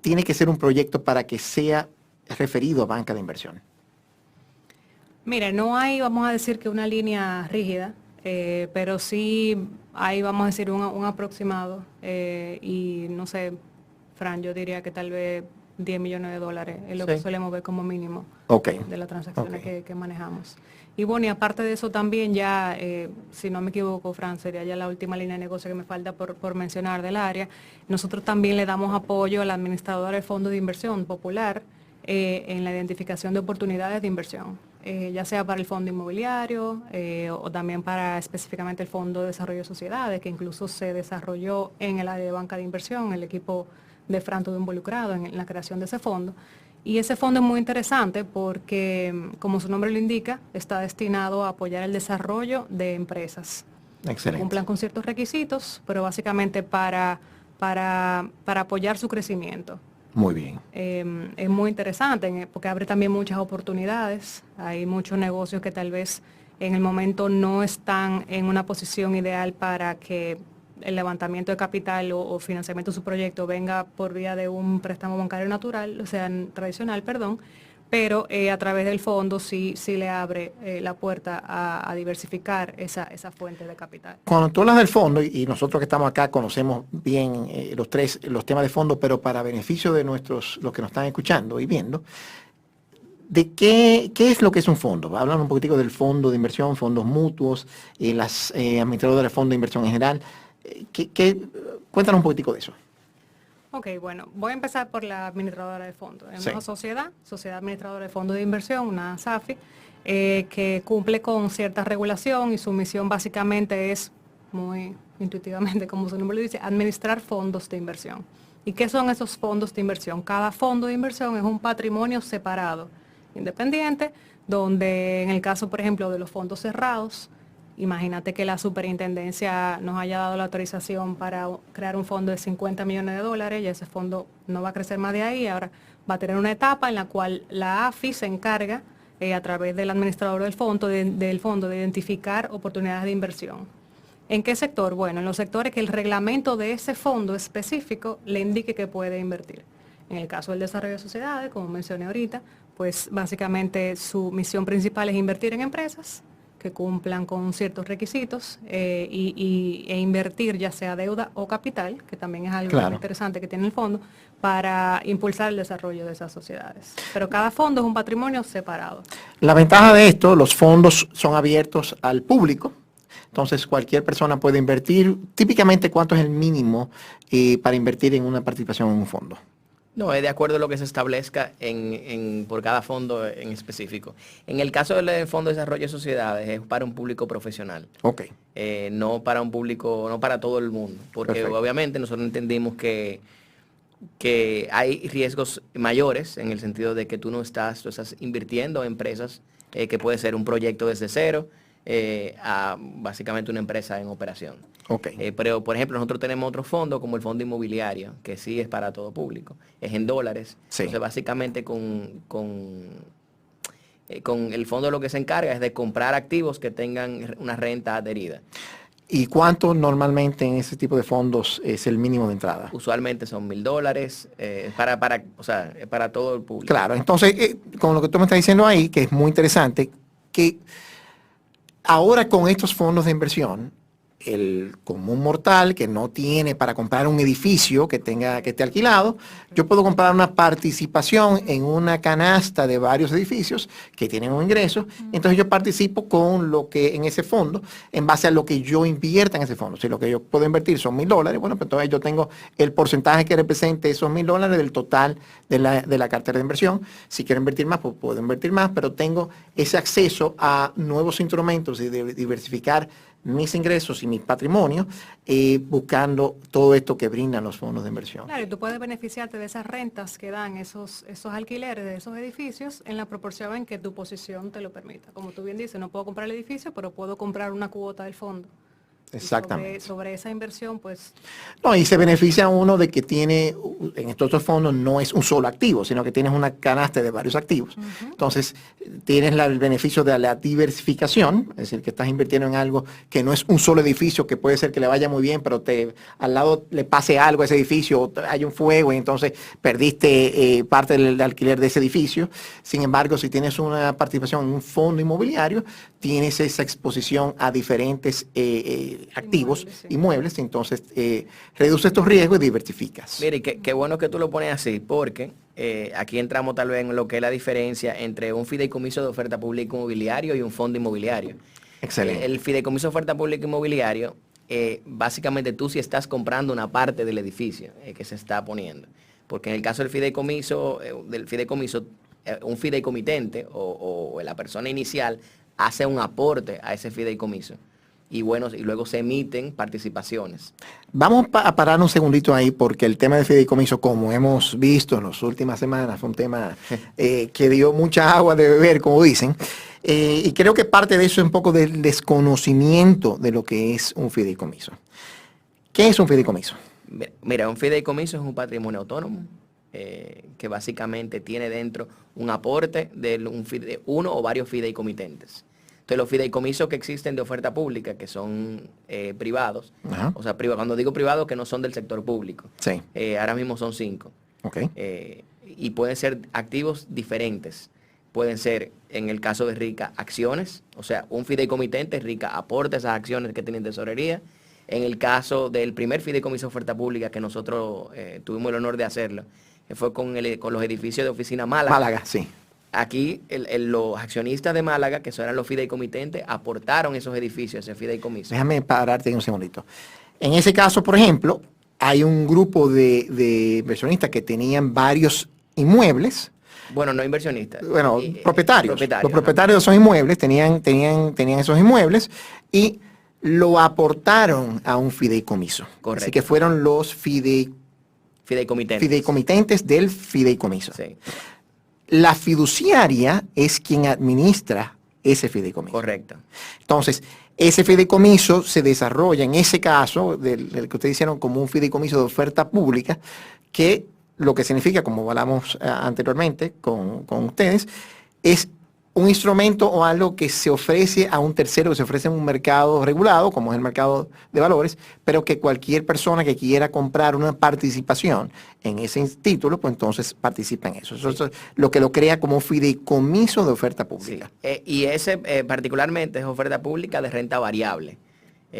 tiene que ser un proyecto para que sea referido a banca de inversión? Mire, no hay, vamos a decir que una línea rígida, pero sí hay, vamos a decir, un aproximado y no sé, Fran, yo diría que tal vez $10 millones es lo que solemos ver como mínimo de las transacciones que manejamos. Y bueno, y aparte de eso también ya, si no me equivoco, Fran, sería ya la última línea de negocio que me falta por mencionar del área. Nosotros también le damos apoyo al administrador del Fondo de Inversión Popular en la identificación de oportunidades de inversión, ya sea para el fondo inmobiliario o también para específicamente el Fondo de Desarrollo de Sociedades, que incluso se desarrolló en el área de banca de inversión, el equipo de Fran estuvo involucrado en la creación de ese fondo. Y ese fondo es muy interesante porque, como su nombre lo indica, está destinado a apoyar el desarrollo de empresas. Excelente. Que cumplan con ciertos requisitos, pero básicamente para apoyar su crecimiento. Muy bien. Es muy interesante porque abre también muchas oportunidades. Hay muchos negocios que tal vez en el momento no están en una posición ideal para que el levantamiento de capital o financiamiento de su proyecto venga por vía de un préstamo bancario natural, o sea, tradicional, pero a través del fondo sí le abre la puerta a diversificar esa fuente de capital. Cuando tú hablas del fondo, y nosotros que estamos acá conocemos bien los temas de fondo, pero para beneficio de los que nos están escuchando y viendo, ¿de qué es lo que es un fondo? Hablamos un poquitico del fondo de inversión, fondos mutuos, las administradoras de fondos de inversión en general. Cuéntanos un poquitico de eso. Ok, bueno, voy a empezar por la administradora de fondos. Es una sociedad administradora de fondos de inversión, una SAFI, que cumple con cierta regulación y su misión básicamente es, muy intuitivamente como su nombre lo dice, administrar fondos de inversión. ¿Y qué son esos fondos de inversión? Cada fondo de inversión es un patrimonio separado, independiente, donde en el caso, por ejemplo, de los fondos cerrados, imagínate que la superintendencia nos haya dado la autorización para crear un fondo de $50 millones y ese fondo no va a crecer más de ahí. Ahora va a tener una etapa en la cual la AFI se encarga a través del administrador del fondo de identificar oportunidades de inversión. ¿En qué sector? Bueno, en los sectores que el reglamento de ese fondo específico le indique que puede invertir. En el caso del desarrollo de sociedades, como mencioné ahorita, pues básicamente su misión principal es invertir en empresas que cumplan con ciertos requisitos e invertir ya sea deuda o capital, que también es algo Claro. interesante que tiene el fondo, para impulsar el desarrollo de esas sociedades. Pero cada fondo es un patrimonio separado. La ventaja de esto, los fondos son abiertos al público, entonces cualquier persona puede invertir. Típicamente, ¿cuánto es el mínimo para invertir en una participación en un fondo? No, es de acuerdo a lo que se establezca por cada fondo en específico. En el caso del Fondo de Desarrollo de Sociedades es para un público profesional. Ok. No para un público, no para todo el mundo. Porque Perfecto. obviamente nosotros entendimos que hay riesgos mayores en el sentido de que tú estás invirtiendo en empresas que puede ser un proyecto desde cero a básicamente una empresa en operación. Ok. Pero, por ejemplo, nosotros tenemos otro fondo como el fondo inmobiliario, que sí es para todo público. Es en dólares. Sí. Entonces, básicamente con el fondo lo que se encarga es de comprar activos que tengan una renta adherida. ¿Y cuánto normalmente en ese tipo de fondos es el mínimo de entrada? Usualmente son $1,000 para todo el público. Claro, entonces, con lo que tú me estás diciendo ahí, que es muy interesante, que ahora con estos fondos de inversión, el común mortal que no tiene para comprar un edificio que esté alquilado, yo puedo comprar una participación en una canasta de varios edificios que tienen un ingreso, entonces yo participo con lo que en ese fondo, en base a lo que yo invierta en ese fondo. Si lo que yo puedo invertir son $1,000, bueno, pues entonces yo tengo el porcentaje que represente esos $1,000 del total de la cartera de inversión. Si quiero invertir más, pues puedo invertir más, pero tengo ese acceso a nuevos instrumentos y de diversificar mis ingresos y mi patrimonio, buscando todo esto que brindan los fondos de inversión. Claro, y tú puedes beneficiarte de esas rentas que dan esos alquileres de esos edificios en la proporción en que tu posición te lo permita. Como tú bien dices, no puedo comprar el edificio, pero puedo comprar una cuota del fondo. Exactamente. Sobre esa inversión, pues... No, y se beneficia uno de que tiene, en estos otros fondos no es un solo activo, sino que tienes una canasta de varios activos. Entonces, tienes el beneficio de la diversificación, es decir, que estás invirtiendo en algo que no es un solo edificio, que puede ser que le vaya muy bien, pero al lado le pase algo a ese edificio, o hay un fuego y entonces perdiste parte del alquiler de ese edificio. Sin embargo, si tienes una participación en un fondo inmobiliario, tienes esa exposición a diferentes activos, inmuebles, entonces reduce estos riesgos y diversificas. Mire, qué bueno que tú lo pones así, porque aquí entramos tal vez en lo que es la diferencia entre un fideicomiso de oferta pública inmobiliario y un fondo inmobiliario. Excelente. El fideicomiso de oferta pública inmobiliario, básicamente tú sí estás comprando una parte del edificio que se está poniendo. Porque en el caso del fideicomiso, un fideicomitente o la persona inicial hace un aporte a ese fideicomiso. Y luego se emiten participaciones. Vamos a parar un segundito ahí porque el tema del fideicomiso, como hemos visto en las últimas semanas, fue un tema que dio mucha agua de beber, como dicen. Y creo que parte de eso es un poco del desconocimiento de lo que es un fideicomiso. ¿Qué es un fideicomiso? Mira, un fideicomiso es un patrimonio autónomo que básicamente tiene dentro un aporte de uno o varios fideicomitentes. Entonces, los fideicomisos que existen de oferta pública, que son privados, Ajá. o sea, cuando digo privados, que no son del sector público, Sí. ahora mismo son 5. Ok. Y pueden ser activos diferentes. Pueden ser, en el caso de RICA, acciones, o sea, un fideicomitente, RICA aporta esas acciones que tienen tesorería. En el caso del primer fideicomiso de oferta pública que nosotros tuvimos el honor de hacerlo, que fue con los edificios de Oficina Málaga. Málaga, sí. Aquí los accionistas de Málaga, que son los fideicomitentes, aportaron esos edificios, ese fideicomiso. Déjame pararte ahí un segundito. En ese caso, por ejemplo, hay un grupo de inversionistas que tenían varios inmuebles. Bueno, no inversionistas. Bueno, propietarios. Los ajá. propietarios de esos inmuebles tenían esos inmuebles y lo aportaron a un fideicomiso. Correcto. Así que fueron los Fideicomitentes. fideicomitentes del fideicomiso. Sí, La fiduciaria es quien administra ese fideicomiso. correcto. Entonces, ese fideicomiso se desarrolla, en ese caso, del que ustedes hicieron como un fideicomiso de oferta pública, que lo que significa, como hablamos anteriormente con ustedes, es un instrumento o algo que se ofrece a un tercero, que se ofrece en un mercado regulado, como es el mercado de valores, pero que cualquier persona que quiera comprar una participación en ese título, pues entonces participa en eso. Eso es lo que lo crea como un fideicomiso de oferta pública. Sí. Y ese particularmente es oferta pública de renta variable,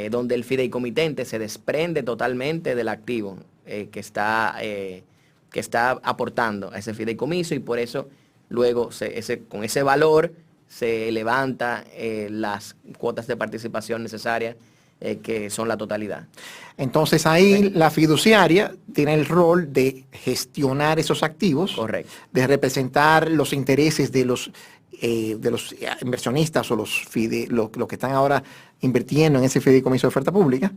donde el fideicomitente se desprende totalmente del activo que está aportando a ese fideicomiso, y por eso luego con ese valor se levanta las cuotas de participación necesarias, que son la totalidad. Entonces ahí la fiduciaria tiene el rol de gestionar esos activos, Correcto. de representar los intereses de los inversionistas o los que están ahora invirtiendo en ese fideicomiso de oferta pública,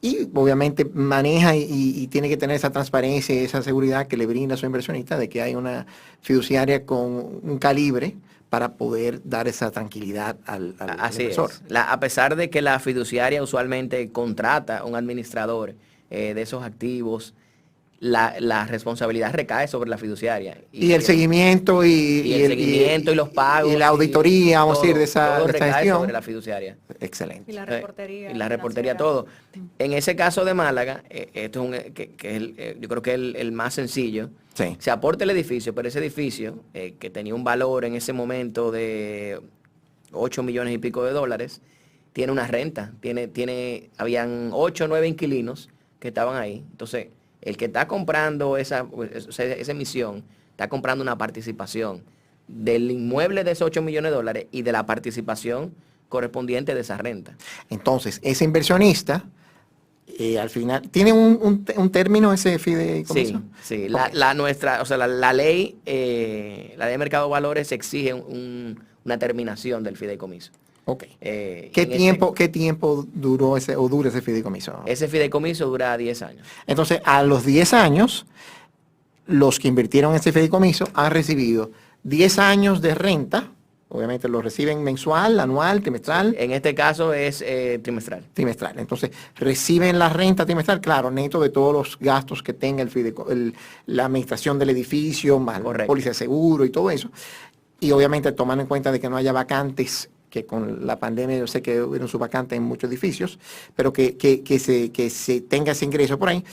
y obviamente maneja y tiene que tener esa transparencia y esa seguridad que le brinda a su inversionista de que hay una fiduciaria con un calibre para poder dar esa tranquilidad al Así inversor. A pesar de que la fiduciaria usualmente contrata un administrador de esos activos, la responsabilidad recae sobre la fiduciaria. Y el seguimiento y el seguimiento y los pagos. Y la auditoría, vamos a decir, de esa recae gestión. sobre la fiduciaria. Excelente. Y la reportería. Y la reportería, financiera. todo. En ese caso de Málaga, esto es yo creo que es el más sencillo. Sí. Se aporta el edificio, pero ese edificio, que tenía un valor en ese momento de 8 millones y pico de dólares, tiene una renta. Habían 8 o 9 inquilinos que estaban ahí. Entonces, el que está comprando esa emisión, está comprando una participación del inmueble de esos 8 millones de dólares y de la participación correspondiente de esa renta. Entonces, ese inversionista, al final, ¿tiene un término ese fideicomiso? Sí. Okay. La ley de mercado de valores exige una terminación del fideicomiso. Ok. ¿Qué tiempo duró dura ese fideicomiso? Ese fideicomiso dura 10 años. Entonces, a los 10 años, los que invirtieron en ese fideicomiso han recibido 10 años de renta. Obviamente lo reciben mensual, anual, trimestral. En este caso es trimestral. Trimestral. Entonces, reciben la renta trimestral, claro, neto de todos los gastos que tenga la administración del edificio, más la póliza de seguro y todo eso. Y obviamente tomando en cuenta de que no haya vacantes, que con la pandemia yo sé que hubieron sus vacantes en muchos edificios, pero que se tenga ese ingreso por ahí.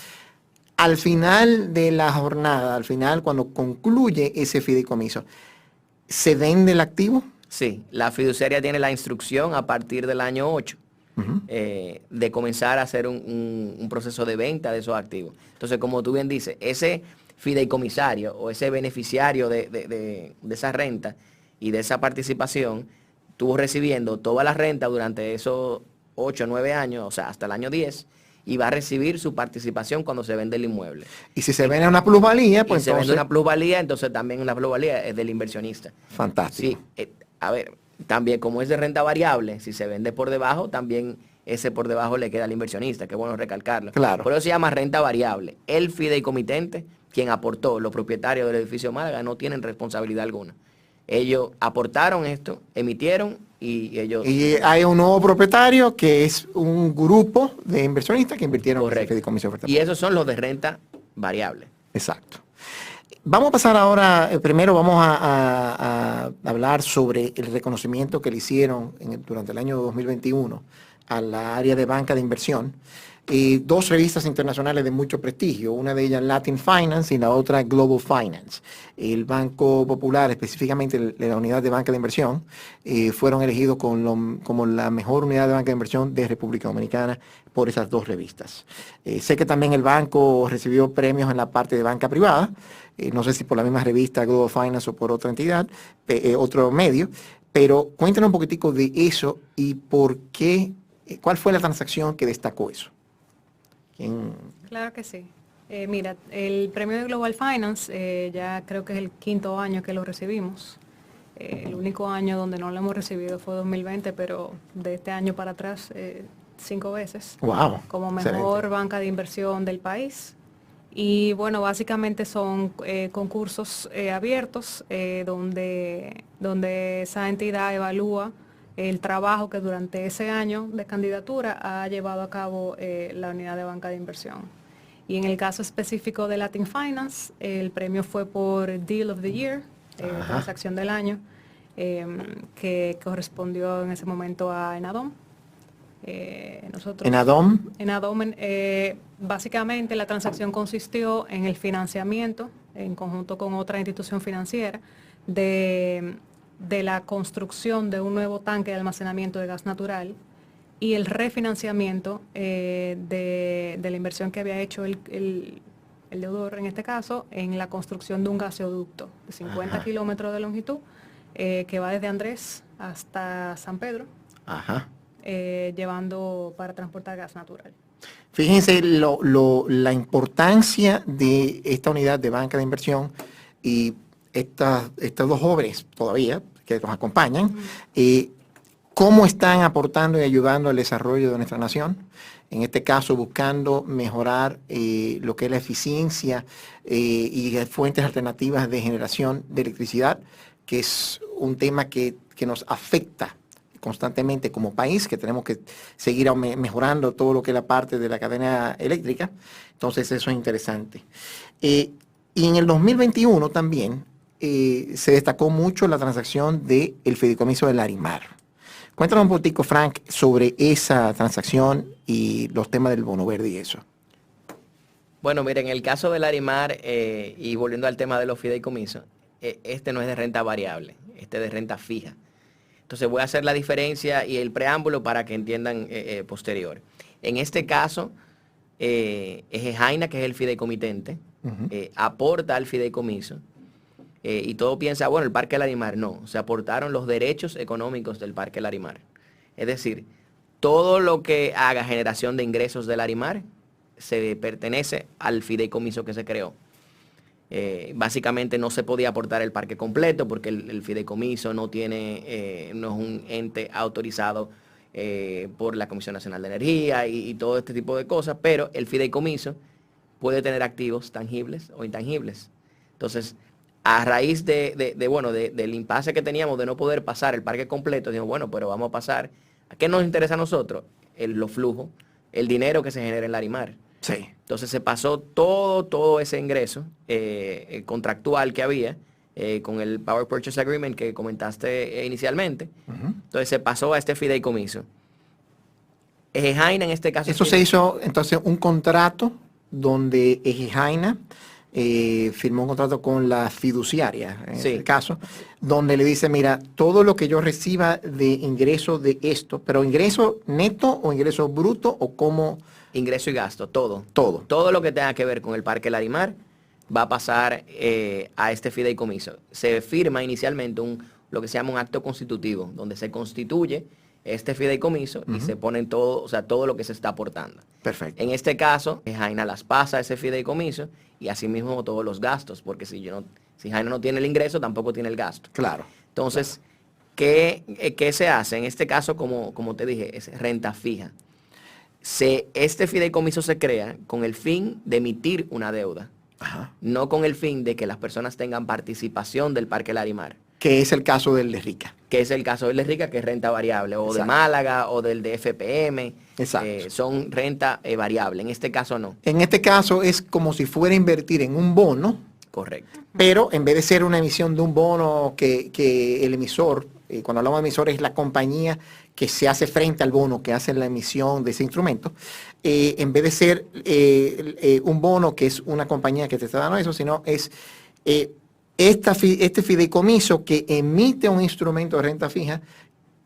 Al final de la jornada, al final cuando concluye ese fideicomiso, ¿se vende el activo? Sí, la fiduciaria tiene la instrucción a partir del año 8 de comenzar a hacer un proceso de venta de esos activos. Entonces, como tú bien dices, ese fideicomisario o ese beneficiario de esa renta y de esa participación estuvo recibiendo toda la renta durante esos 8 o 9 años, o sea, hasta el año 10, y va a recibir su participación cuando se vende el inmueble. Y si se vende una plusvalía, pues entonces... se vende una plusvalía, entonces también una plusvalía es del inversionista. Fantástico. Sí, a ver, también como es de renta variable, si se vende por debajo, también ese por debajo le queda al inversionista, que es bueno recalcarlo. Claro. Por eso se llama renta variable. El fideicomitente, quien aportó, los propietarios del edificio Málaga, no tienen responsabilidad alguna. Ellos aportaron esto, emitieron y ellos... Y hay un nuevo propietario que es un grupo de inversionistas que invirtieron en el fideicomiso de oferta pública. Y esos son los de renta variable. Exacto. Vamos a pasar ahora, primero vamos a hablar sobre el reconocimiento que le hicieron durante el año 2021 a la área de banca de inversión. Dos revistas internacionales de mucho prestigio, una de ellas Latin Finance y la otra Global Finance. El Banco Popular, específicamente la unidad de banca de inversión, fueron elegidos como la mejor unidad de banca de inversión de República Dominicana por esas dos revistas. Sé que también el banco recibió premios en la parte de banca privada, no sé si por la misma revista Global Finance o por otra entidad, otro medio, pero cuéntanos un poquitico de eso y por qué, cuál fue la transacción que destacó eso. Claro que sí. Mira, el premio de Global Finance ya creo que es el 5º año que lo recibimos. El único año donde no lo hemos recibido fue 2020, pero de este año para atrás 5 veces. Wow. Como mejor banca de inversión del país. Y bueno, básicamente son concursos abiertos donde esa entidad evalúa el trabajo que durante ese año de candidatura ha llevado a cabo la unidad de banca de inversión. Y en el caso específico de Latin Finance, el premio fue por Deal of the Year, transacción del año. que correspondió en ese momento a Enadom. ¿Enadom? Enadom, básicamente la transacción consistió en el financiamiento, en conjunto con otra institución financiera, de la construcción de un nuevo tanque de almacenamiento de gas natural y el refinanciamiento de la inversión que había hecho el deudor, en este caso, en la construcción de un gaseoducto de 50 kilómetros de longitud que va desde Andrés hasta San Pedro, llevando para transportar gas natural. Fíjense la importancia de esta unidad de banca de inversión y estos dos jóvenes todavía que nos acompañan, cómo están aportando y ayudando al desarrollo de nuestra nación. En este caso, buscando mejorar lo que es la eficiencia y fuentes alternativas de generación de electricidad, que es un tema que nos afecta constantemente como país, que tenemos que seguir mejorando todo lo que es la parte de la cadena eléctrica. Entonces, eso es interesante. Y en el 2021 también se destacó mucho la transacción del fideicomiso del Larimar. Cuéntanos un poquitico, Frank, sobre esa transacción y los temas del bono verde y eso. Bueno, mire, en el caso del Larimar, y volviendo al tema de los fideicomisos, este no es de renta variable, este es de renta fija. Entonces voy a hacer la diferencia y el preámbulo para que entiendan posterior. En este caso, Ejejaina, que es el fideicomitente, aporta al fideicomiso. Y todo piensa, bueno, el Parque Larimar. No, se aportaron los derechos económicos del Parque Larimar. Es decir, todo lo que haga generación de ingresos del Larimar se pertenece al fideicomiso que se creó. Básicamente no se podía aportar el parque completo porque el fideicomiso no tiene, no es un ente autorizado por la Comisión Nacional de Energía y todo este tipo de cosas, pero el fideicomiso puede tener activos tangibles o intangibles. Entonces, a raíz del impasse que teníamos de no poder pasar el parque completo, dijimos, bueno, pero vamos a pasar. ¿A qué nos interesa a nosotros? Los flujos, el dinero que se genera en Larimar. Sí. Entonces se pasó todo ese ingreso contractual que había con el Power Purchase Agreement que comentaste inicialmente. Entonces se pasó a este fideicomiso. Ejejaina en este caso... Eso se hizo entonces un contrato donde Ejejaina firmó un contrato con la fiduciaria, en este caso, donde le dice, mira, todo lo que yo reciba de ingreso de esto, pero ingreso neto o ingreso bruto o cómo... Ingreso y gasto, todo. Todo. Todo lo que tenga que ver con el Parque Larimar va a pasar a este fideicomiso. Se firma inicialmente lo que se llama un acto constitutivo, donde se constituye este fideicomiso y se ponen todo, o sea, todo lo que se está aportando. Perfecto. En este caso, Jaina las pasa a ese fideicomiso y asimismo todos los gastos, porque si Jaina no tiene el ingreso, tampoco tiene el gasto. Claro. Entonces, ¿qué se hace? En este caso, como te dije, es renta fija. Este fideicomiso se crea con el fin de emitir una deuda, no con el fin de que las personas tengan participación del Parque Larimar. Que es el caso del de Rica. Que es el caso del de Rica, que es renta variable, o de Málaga, o del de FPM. Exacto. Son renta variable, en este caso no. En este caso es como si fuera a invertir en un bono. Correcto. Pero en vez de ser una emisión de un bono que el emisor, cuando hablamos de emisor es la compañía que se hace frente al bono, que hace la emisión de ese instrumento, en vez de ser un bono que es una compañía que te está dando eso, sino es este fideicomiso que emite un instrumento de renta fija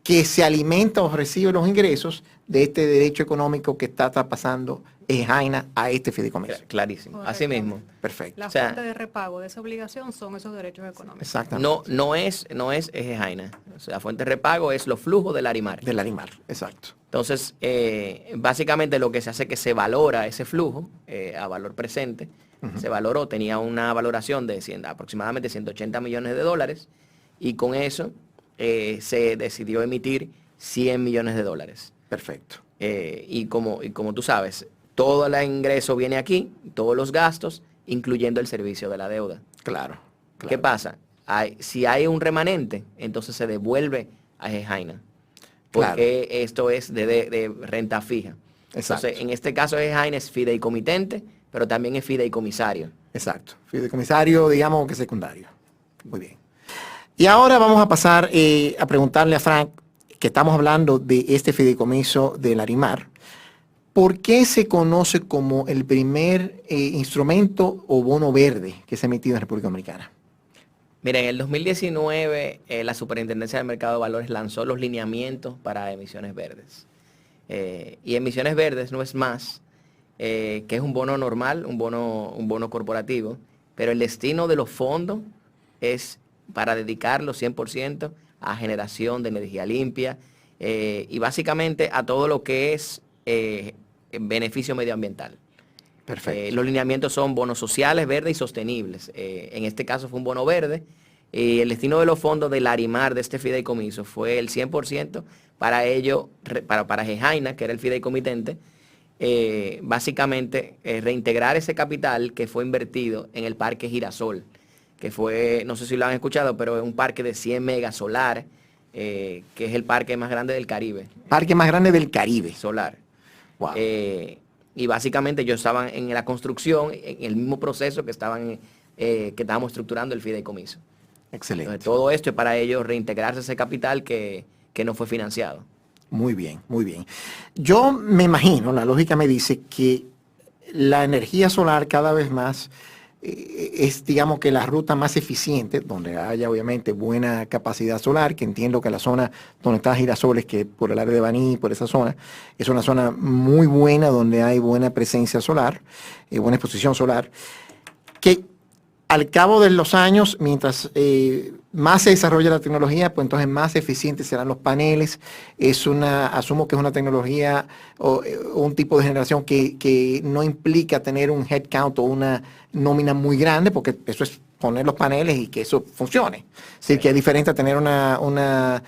que se alimenta o recibe los ingresos de este derecho económico que está traspasando Ejejaina a este fideicomiso. Clarísimo, así mismo. Perfecto. La fuente de repago de esa obligación son esos derechos económicos. Exactamente. No es Ejejaina. O sea, la fuente de repago es los flujos del Larimar. Del Larimar, exacto. Entonces, básicamente lo que se hace es que se valora ese flujo a valor presente. Se valoró, tenía una valoración de aproximadamente 180 millones de dólares y con eso se decidió emitir 100 millones de dólares. Perfecto. Y como tú sabes, todo el ingreso viene aquí, todos los gastos, incluyendo el servicio de la deuda. Claro. ¿Qué pasa? Si hay un remanente, entonces se devuelve a Ejejaina. Porque esto es de renta fija. Exacto. Entonces, en este caso Ejejaina es fideicomitente, pero también es fideicomisario. Exacto. Fideicomisario, digamos que secundario. Muy bien. Y ahora vamos a pasar a preguntarle a Frank, que estamos hablando de este fideicomiso del Larimar. ¿Por qué se conoce como el primer instrumento o bono verde que se ha emitido en República Dominicana? Mira, en el 2019 la Superintendencia del Mercado de Valores lanzó los lineamientos para emisiones verdes. Y emisiones verdes no es más que es un bono normal, un bono corporativo, pero el destino de los fondos es para dedicarlo 100% a generación de energía limpia y básicamente a todo lo que es beneficio medioambiental. Perfecto. Los lineamientos son bonos sociales, verdes y sostenibles. En este caso fue un bono verde. El destino de los fondos del Larimar, de este fideicomiso, fue el 100% para ello, para Gejaina, que era el fideicomitente, básicamente reintegrar ese capital que fue invertido en el Parque Girasol, que fue, no sé si lo han escuchado, pero es un parque de 100 megas solar, que es el parque más grande del Caribe. Parque más grande del Caribe. Solar. Wow. Y básicamente ellos estaban en la construcción, en el mismo proceso que estábamos estructurando el fideicomiso. Excelente. Entonces, todo esto es para ellos reintegrarse ese capital que no fue financiado. Muy bien, muy bien. Yo me imagino, la lógica me dice que la energía solar cada vez más es, digamos, que la ruta más eficiente, donde haya obviamente buena capacidad solar, que entiendo que la zona donde está Girasoles, que por el área de Baní, por esa zona, es una zona muy buena, donde hay buena presencia solar, buena exposición solar, que al cabo de los años, mientras más se desarrolla la tecnología, pues entonces más eficientes serán los paneles. Asumo que es una tecnología o un tipo de generación que no implica tener un headcount o una nómina muy grande, porque eso es poner los paneles y que eso funcione. Es decir, que es diferente a tener una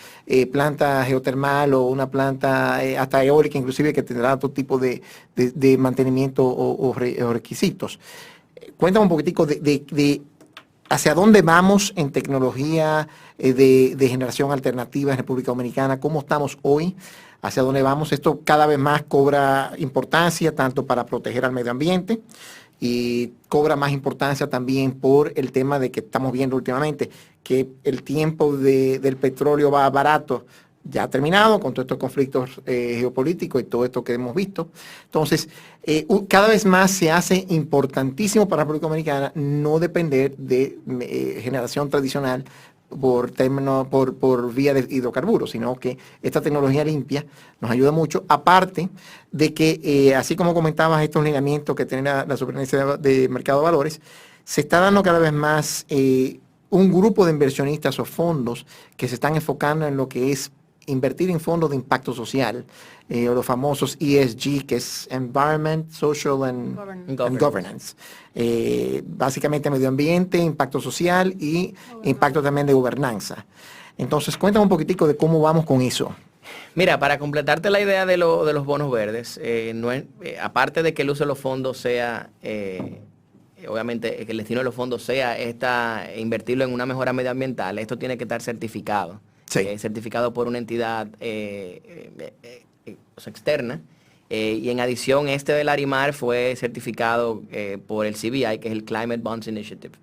planta geotermal o una planta hasta eólica, inclusive, que tendrá otro tipo de mantenimiento o requisitos. Cuéntame un poquitico de hacia dónde vamos en tecnología de generación alternativa en República Dominicana, cómo estamos hoy, hacia dónde vamos. Esto cada vez más cobra importancia, tanto para proteger al medio ambiente, y cobra más importancia también por el tema de que estamos viendo últimamente, que el tiempo del petróleo va barato, ya ha terminado con todos estos conflictos geopolíticos y todo esto que hemos visto. Entonces, cada vez más se hace importantísimo para la República Dominicana no depender de generación tradicional por vía de hidrocarburos, sino que esta tecnología limpia nos ayuda mucho, aparte de que, así como comentabas, estos lineamientos que tiene la Superintendencia de Mercado de Valores, se está dando cada vez más un grupo de inversionistas o fondos que se están enfocando en lo que es invertir en fondos de impacto social, o los famosos ESG, que es Environment, Social and Governance. Básicamente medio ambiente, impacto social y impacto también de gobernanza. Entonces, cuéntame un poquitico de cómo vamos con eso. Mira, para completarte la idea de los bonos verdes, aparte de que el uso de los fondos sea, obviamente, que el destino de los fondos sea invertirlo en una mejora medioambiental, esto tiene que estar certificado. Sí. Certificado por una entidad externa. Y en adición, este del Larimar fue certificado por el CBI, que es el Climate Bonds Initiative,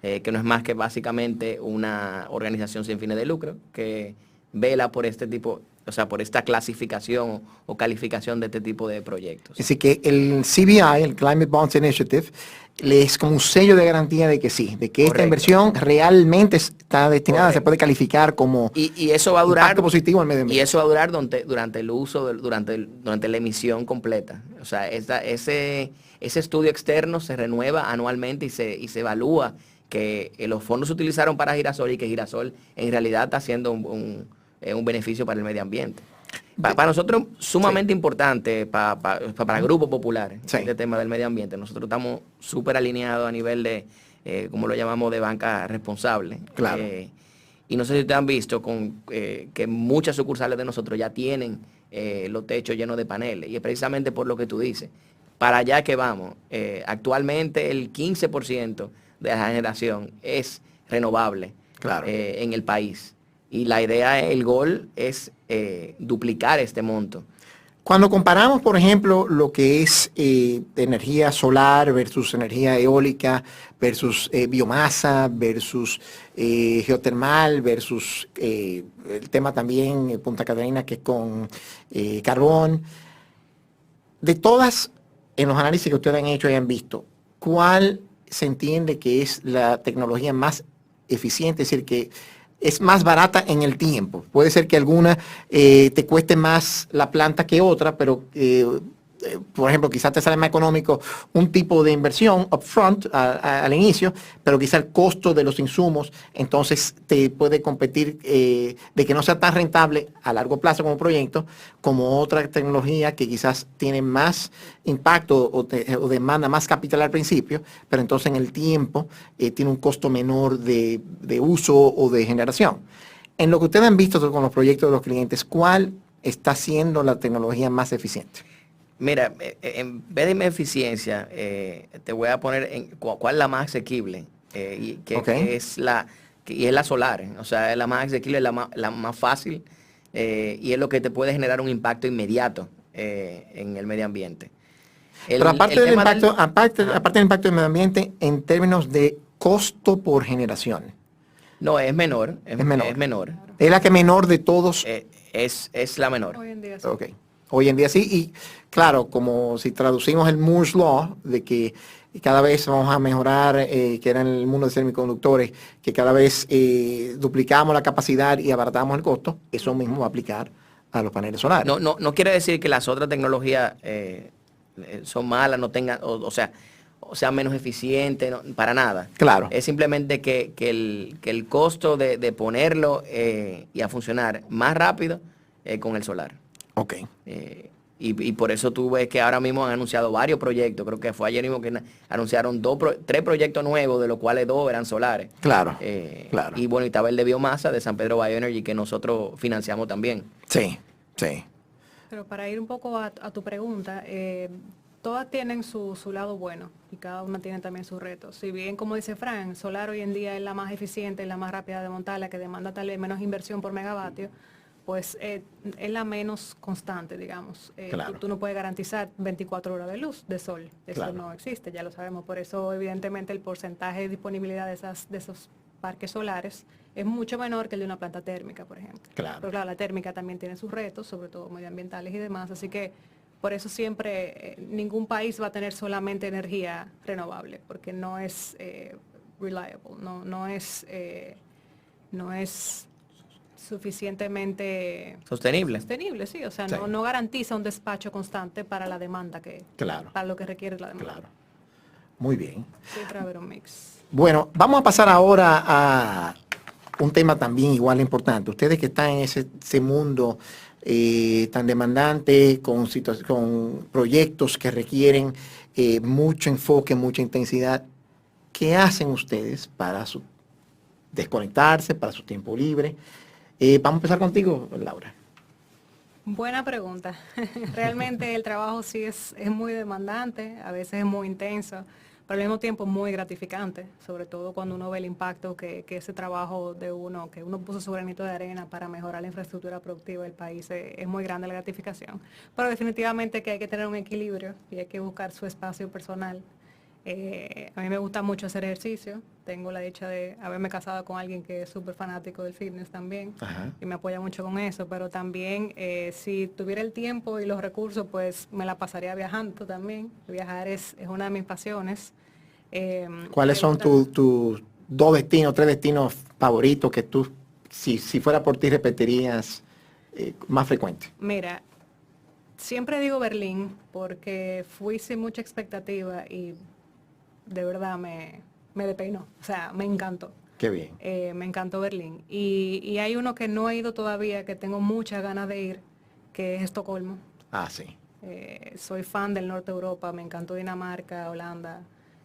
que no es más que básicamente una organización sin fines de lucro que vela por este tipo, o sea, por esta clasificación o calificación de este tipo de proyectos. Así que el CBI, el Climate Bonds Initiative, le es como un sello de garantía de que sí, de que esta inversión realmente está destinada, se puede calificar como y eso va a durar, impacto positivo al medio ambiente. Y eso va a durar durante el uso, durante la emisión completa. O sea, ese estudio externo se renueva anualmente y se evalúa que los fondos se utilizaron para Girasol y que Girasol en realidad está haciendo un beneficio para el medio ambiente. Para nosotros sumamente importante, para el Grupo Popular, este tema del medio ambiente. Nosotros estamos súper alineados a nivel de, como lo llamamos, de banca responsable. Claro. Y no sé si ustedes han visto que muchas sucursales de nosotros ya tienen los techos llenos de paneles. Y es precisamente por lo que tú dices. Para allá que vamos. Actualmente el 15% de la generación es renovable, claro, en el país. Y la idea, el gol es duplicar este monto. Cuando comparamos, por ejemplo, lo que es energía solar versus energía eólica, versus biomasa, versus geotermal, versus el tema también Punta Catalina, que es con carbón, de todas, en los análisis que ustedes han hecho y han visto, ¿cuál se entiende que es la tecnología más eficiente? Es decir, que es más barata en el tiempo. Puede ser que alguna te cueste más la planta que otra, pero por ejemplo, quizás te sale más económico un tipo de inversión upfront al inicio, pero quizá el costo de los insumos entonces te puede competir de que no sea tan rentable a largo plazo como proyecto, como otra tecnología que quizás tiene más impacto o demanda más capital al principio, pero entonces en el tiempo tiene un costo menor de uso o de generación. En lo que ustedes han visto con los proyectos de los clientes, ¿cuál está siendo la tecnología más eficiente? Mira, en vez de mi eficiencia, te voy a poner en cuál es la más asequible, que es la solar. O sea, es la más asequible, la más fácil, y es lo que te puede generar un impacto inmediato en el medio ambiente. Pero aparte del impacto, aparte del impacto del medio ambiente, en términos de costo por generación. No, es menor. Es menor. Es la que menor de todos. Es la menor. Hoy en día sí. Okay. Hoy en día sí, y claro, como si traducimos el Moore's Law, de que cada vez vamos a mejorar, que era en el mundo de semiconductores, que cada vez duplicamos la capacidad y abaratamos el costo, eso mismo va a aplicar a los paneles solares. No quiere decir que las otras tecnologías son malas, no tengan, o sea menos eficientes, no, para nada. Claro. Es simplemente que el costo de ponerlo y a funcionar más rápido con el solar. Ok. Y por eso tú ves que ahora mismo han anunciado varios proyectos. Creo que fue ayer mismo que anunciaron 3 proyectos nuevos, de los cuales 2 eran solares. Claro, claro. Y bueno, y estaba el de biomasa de San Pedro Bioenergy, que nosotros financiamos también. Sí, sí. Pero para ir un poco a tu pregunta, todas tienen su lado bueno y cada una tiene también sus retos. Si bien, como dice Fran, solar hoy en día es la más eficiente, es la más rápida de montar, la que demanda tal vez menos inversión por megavatio, pues es la menos constante, digamos. Claro. Tú no puedes garantizar 24 horas de luz, de sol. Eso Claro. no existe, ya lo sabemos. Por eso, evidentemente, el porcentaje de disponibilidad de esos parques solares es mucho menor que el de una planta térmica, por ejemplo. Claro. Pero claro, la térmica también tiene sus retos, sobre todo medioambientales y demás. Así que por eso siempre ningún país va a tener solamente energía renovable, porque no es reliable, no es suficientemente Sostenible. sí, o sea, Sí. no garantiza un despacho constante para la demanda Claro. para lo que requiere la demanda. Claro. Muy bien. Siempre va a haber un mix. Bueno, vamos a pasar ahora a un tema también igual importante. Ustedes que están en ese mundo tan demandante, con proyectos que requieren mucho enfoque, mucha intensidad, ¿qué hacen ustedes para desconectarse, para su tiempo libre? Vamos a empezar contigo, Laura. Buena pregunta. Realmente el trabajo sí es muy demandante, a veces es muy intenso, pero al mismo tiempo muy gratificante, sobre todo cuando uno ve el impacto que ese trabajo de uno, que uno puso su granito de arena para mejorar la infraestructura productiva del país, es muy grande la gratificación. Pero definitivamente que hay que tener un equilibrio y hay que buscar su espacio personal. A mí me gusta mucho hacer ejercicio. Tengo la dicha de haberme casado con alguien que es súper fanático del fitness también. Ajá. Y me apoya mucho con eso, pero también si tuviera el tiempo y los recursos, pues me la pasaría viajando también. Viajar es una de mis pasiones. ¿Cuáles son tus 2 destinos, 3 destinos favoritos que tú, si fuera por ti, repetirías más frecuente? Mira, siempre digo Berlín porque fui sin mucha expectativa y de verdad me despeinó. O sea, me encantó. Qué bien. Me encantó Berlín. Y hay uno que no he ido todavía, que tengo muchas ganas de ir, que es Estocolmo. Ah, sí. Soy fan del norte de Europa, me encantó Dinamarca, Holanda,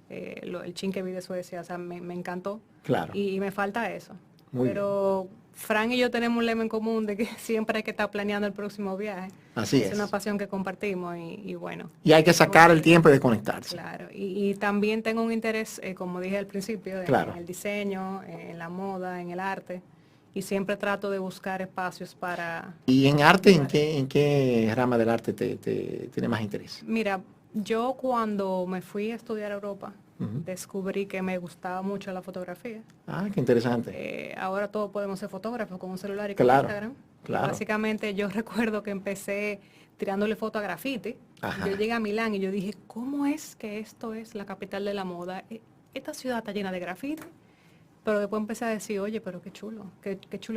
el chin que vi de Suecia, o sea, me encantó. Claro. Y me falta eso. Muy Pero Fran y yo tenemos un lema en común de que siempre hay que estar planeando el próximo viaje. Así es. Es una pasión que compartimos y bueno. Y hay que sacar el tiempo y desconectarse. Claro, y también tengo un interés, como dije al principio, Claro. en el diseño, en la moda, en el arte. y siempre trato de buscar espacios para... ¿Y en arte, en qué rama del arte te tiene más interés? Mira, yo cuando me fui a estudiar a Europa, descubrí que me gustaba mucho la fotografía. Ah, qué interesante. Ahora todos podemos ser fotógrafos con un celular y con Claro, Instagram. claro. Básicamente yo recuerdo que empecé tirándole foto a graffiti. Ajá. Yo llegué a Milán y yo dije, ¿cómo es que esto es la capital de la moda? Esta ciudad está llena de graffiti. Pero después empecé a decir, oye, pero qué chulo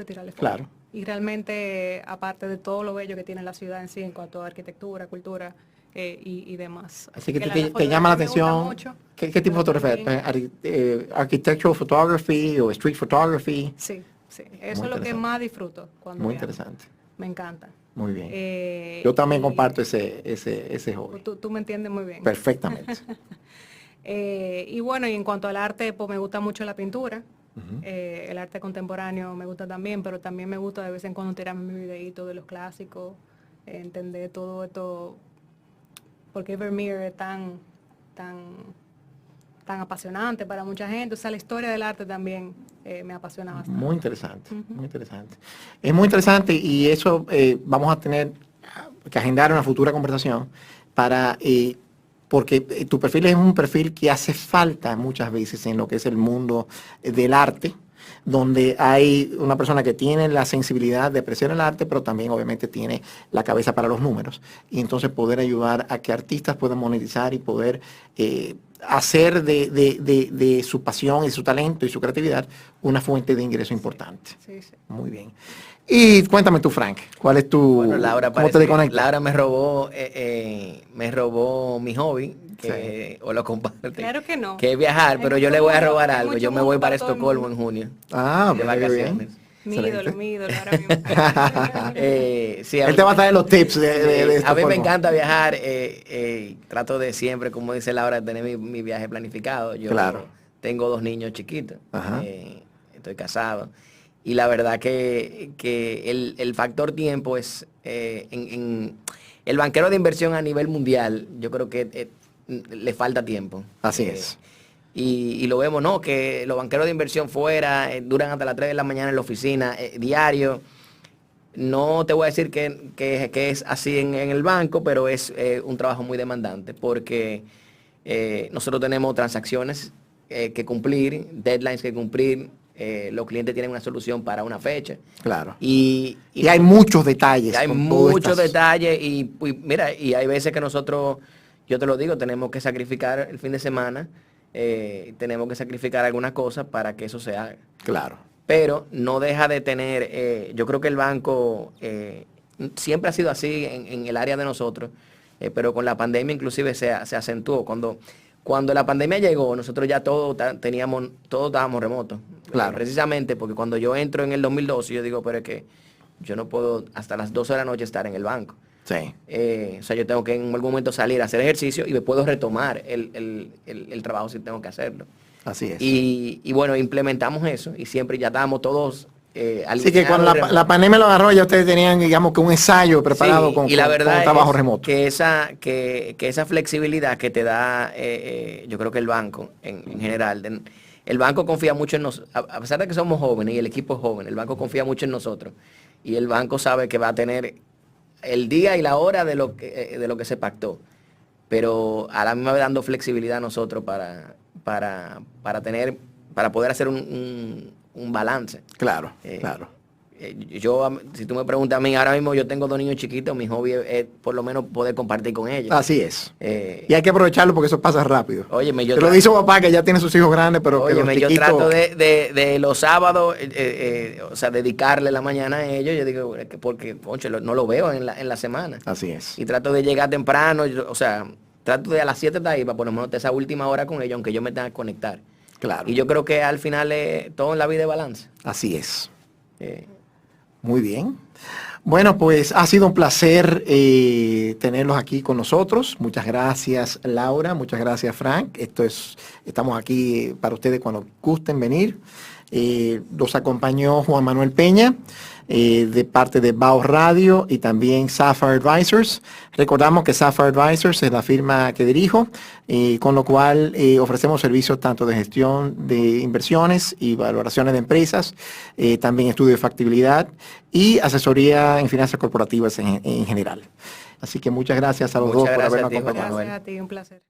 tirarle foto. Claro. Y realmente, aparte de todo lo bello que tiene la ciudad en sí, en cuanto a arquitectura, cultura y demás. Así que la te llama la fotografía me gusta atención. mucho. ¿Qué tipo de fotografía? También- Architectural photography o street photography. Sí, sí. Muy Eso es lo que interesante. más disfruto cuando Muy viajo. interesante. Me encanta. Muy bien. Yo también y comparto ese hobby. Tú me entiendes muy bien. Perfectamente. Y bueno, y en cuanto al arte, pues me gusta mucho la pintura. El arte contemporáneo me gusta también, pero también me gusta de vez en cuando tirarme mi videíto de los clásicos, entender todo esto, porque Vermeer es tan apasionante para mucha gente. O sea, la historia del arte también me apasiona bastante. Muy interesante, muy interesante. Es muy interesante y eso vamos a tener que agendar una futura conversación para... porque tu perfil es un perfil que hace falta muchas veces en lo que es el mundo del arte, donde hay una persona que tiene la sensibilidad de apreciar el arte, pero también obviamente tiene la cabeza para los números. Y entonces poder ayudar a que artistas puedan monetizar y poder hacer de su pasión y su talento y su creatividad una fuente de ingreso importante. Sí, sí. Muy bien. Y cuéntame tú, Frank, ¿cuál es tu... Bueno, Laura, ¿cómo te desconectas? Laura me robó mi hobby, o lo comparte. Claro que no. Que es viajar, Hay pero yo mucho le voy a mundo, robar hay algo. mucho Yo me mundo voy para para todo el Estocolmo en mundo. junio. Ah, de muy vacaciones. bien. Mi Excelente. ídolo ahora mismo. Sí, Él te va a traer los tips de a mí me Estocolmo. encanta viajar. Trato de siempre, como dice Laura, tener mi viaje planificado. Yo Claro. tengo 2 niños chiquitos. Ajá. Estoy casado. Y la verdad que el factor tiempo es en el banquero de inversión a nivel mundial. Yo creo que le falta tiempo. Así es. Y lo vemos, ¿no? Que los banqueros de inversión fuera duran hasta las 3 de la mañana en la oficina, diario. No te voy a decir que es así en el banco, pero es un trabajo muy demandante porque nosotros tenemos transacciones que cumplir, deadlines que cumplir. Los clientes tienen una solución para una fecha. Claro. Y hay muchos detalles. hay con todas muchos estas- detalles y mira, y hay veces que nosotros, yo te lo digo, tenemos que sacrificar el fin de semana, tenemos que sacrificar algunas cosas para que eso se haga. Claro. Pero no deja de tener, yo creo que el banco siempre ha sido así en el área de nosotros, pero con la pandemia inclusive se acentuó. Cuando la pandemia llegó, nosotros ya todos estábamos remotos. Claro. Precisamente porque cuando yo entro en el 2012, yo digo, pero es que yo no puedo hasta las 12 de la noche estar en el banco. Sí. O sea, yo tengo que en algún momento salir a hacer ejercicio y me puedo retomar el trabajo si tengo que hacerlo. Así es. Y bueno, implementamos eso y siempre ya estábamos todos Así que cuando la pandemia lo agarró, ya ustedes tenían, digamos, que un ensayo preparado con trabajo remoto. Que esa flexibilidad que te da, yo creo que el banco en general, el banco confía mucho en nosotros, a pesar de que somos jóvenes y el equipo es joven, el banco confía mucho en nosotros y el banco sabe que va a tener el día y la hora de lo que se pactó, pero a la misma vez dando flexibilidad a nosotros para poder hacer un balance. Claro, claro. Si tú me preguntas a mí, ahora mismo yo tengo 2 niños chiquitos, mi hobby es por lo menos poder compartir con ellos. Así es. Y hay que aprovecharlo porque eso pasa rápido. Óyeme, Te lo dice papá que ya tiene sus hijos grandes, pero que los óyeme, yo chiquitos... trato de los sábados, o sea, dedicarle la mañana a ellos, yo digo, porque, concho, no lo veo en la semana. Así es. Y trato de llegar temprano, o sea, trato de a las 7 estar ahí para por lo menos esa última hora con ellos, aunque yo me tenga que conectar. Claro. Y yo creo que al final todo en la vida es balance. Así es. Eh, Muy bien. Bueno, pues ha sido un placer tenerlos aquí con nosotros. Muchas gracias, Laura. Muchas gracias, Frank. Estamos aquí para ustedes cuando gusten venir. Los acompañó Juan Manuel Peña. de parte de Bao Radio y también Sapphire Advisors. Recordamos que Sapphire Advisors es la firma que dirijo, con lo cual ofrecemos servicios tanto de gestión de inversiones y valoraciones de empresas, también estudio de factibilidad y asesoría en finanzas corporativas en general. Así que muchas gracias a los dos por habernos acompañado. Gracias a ti, un placer.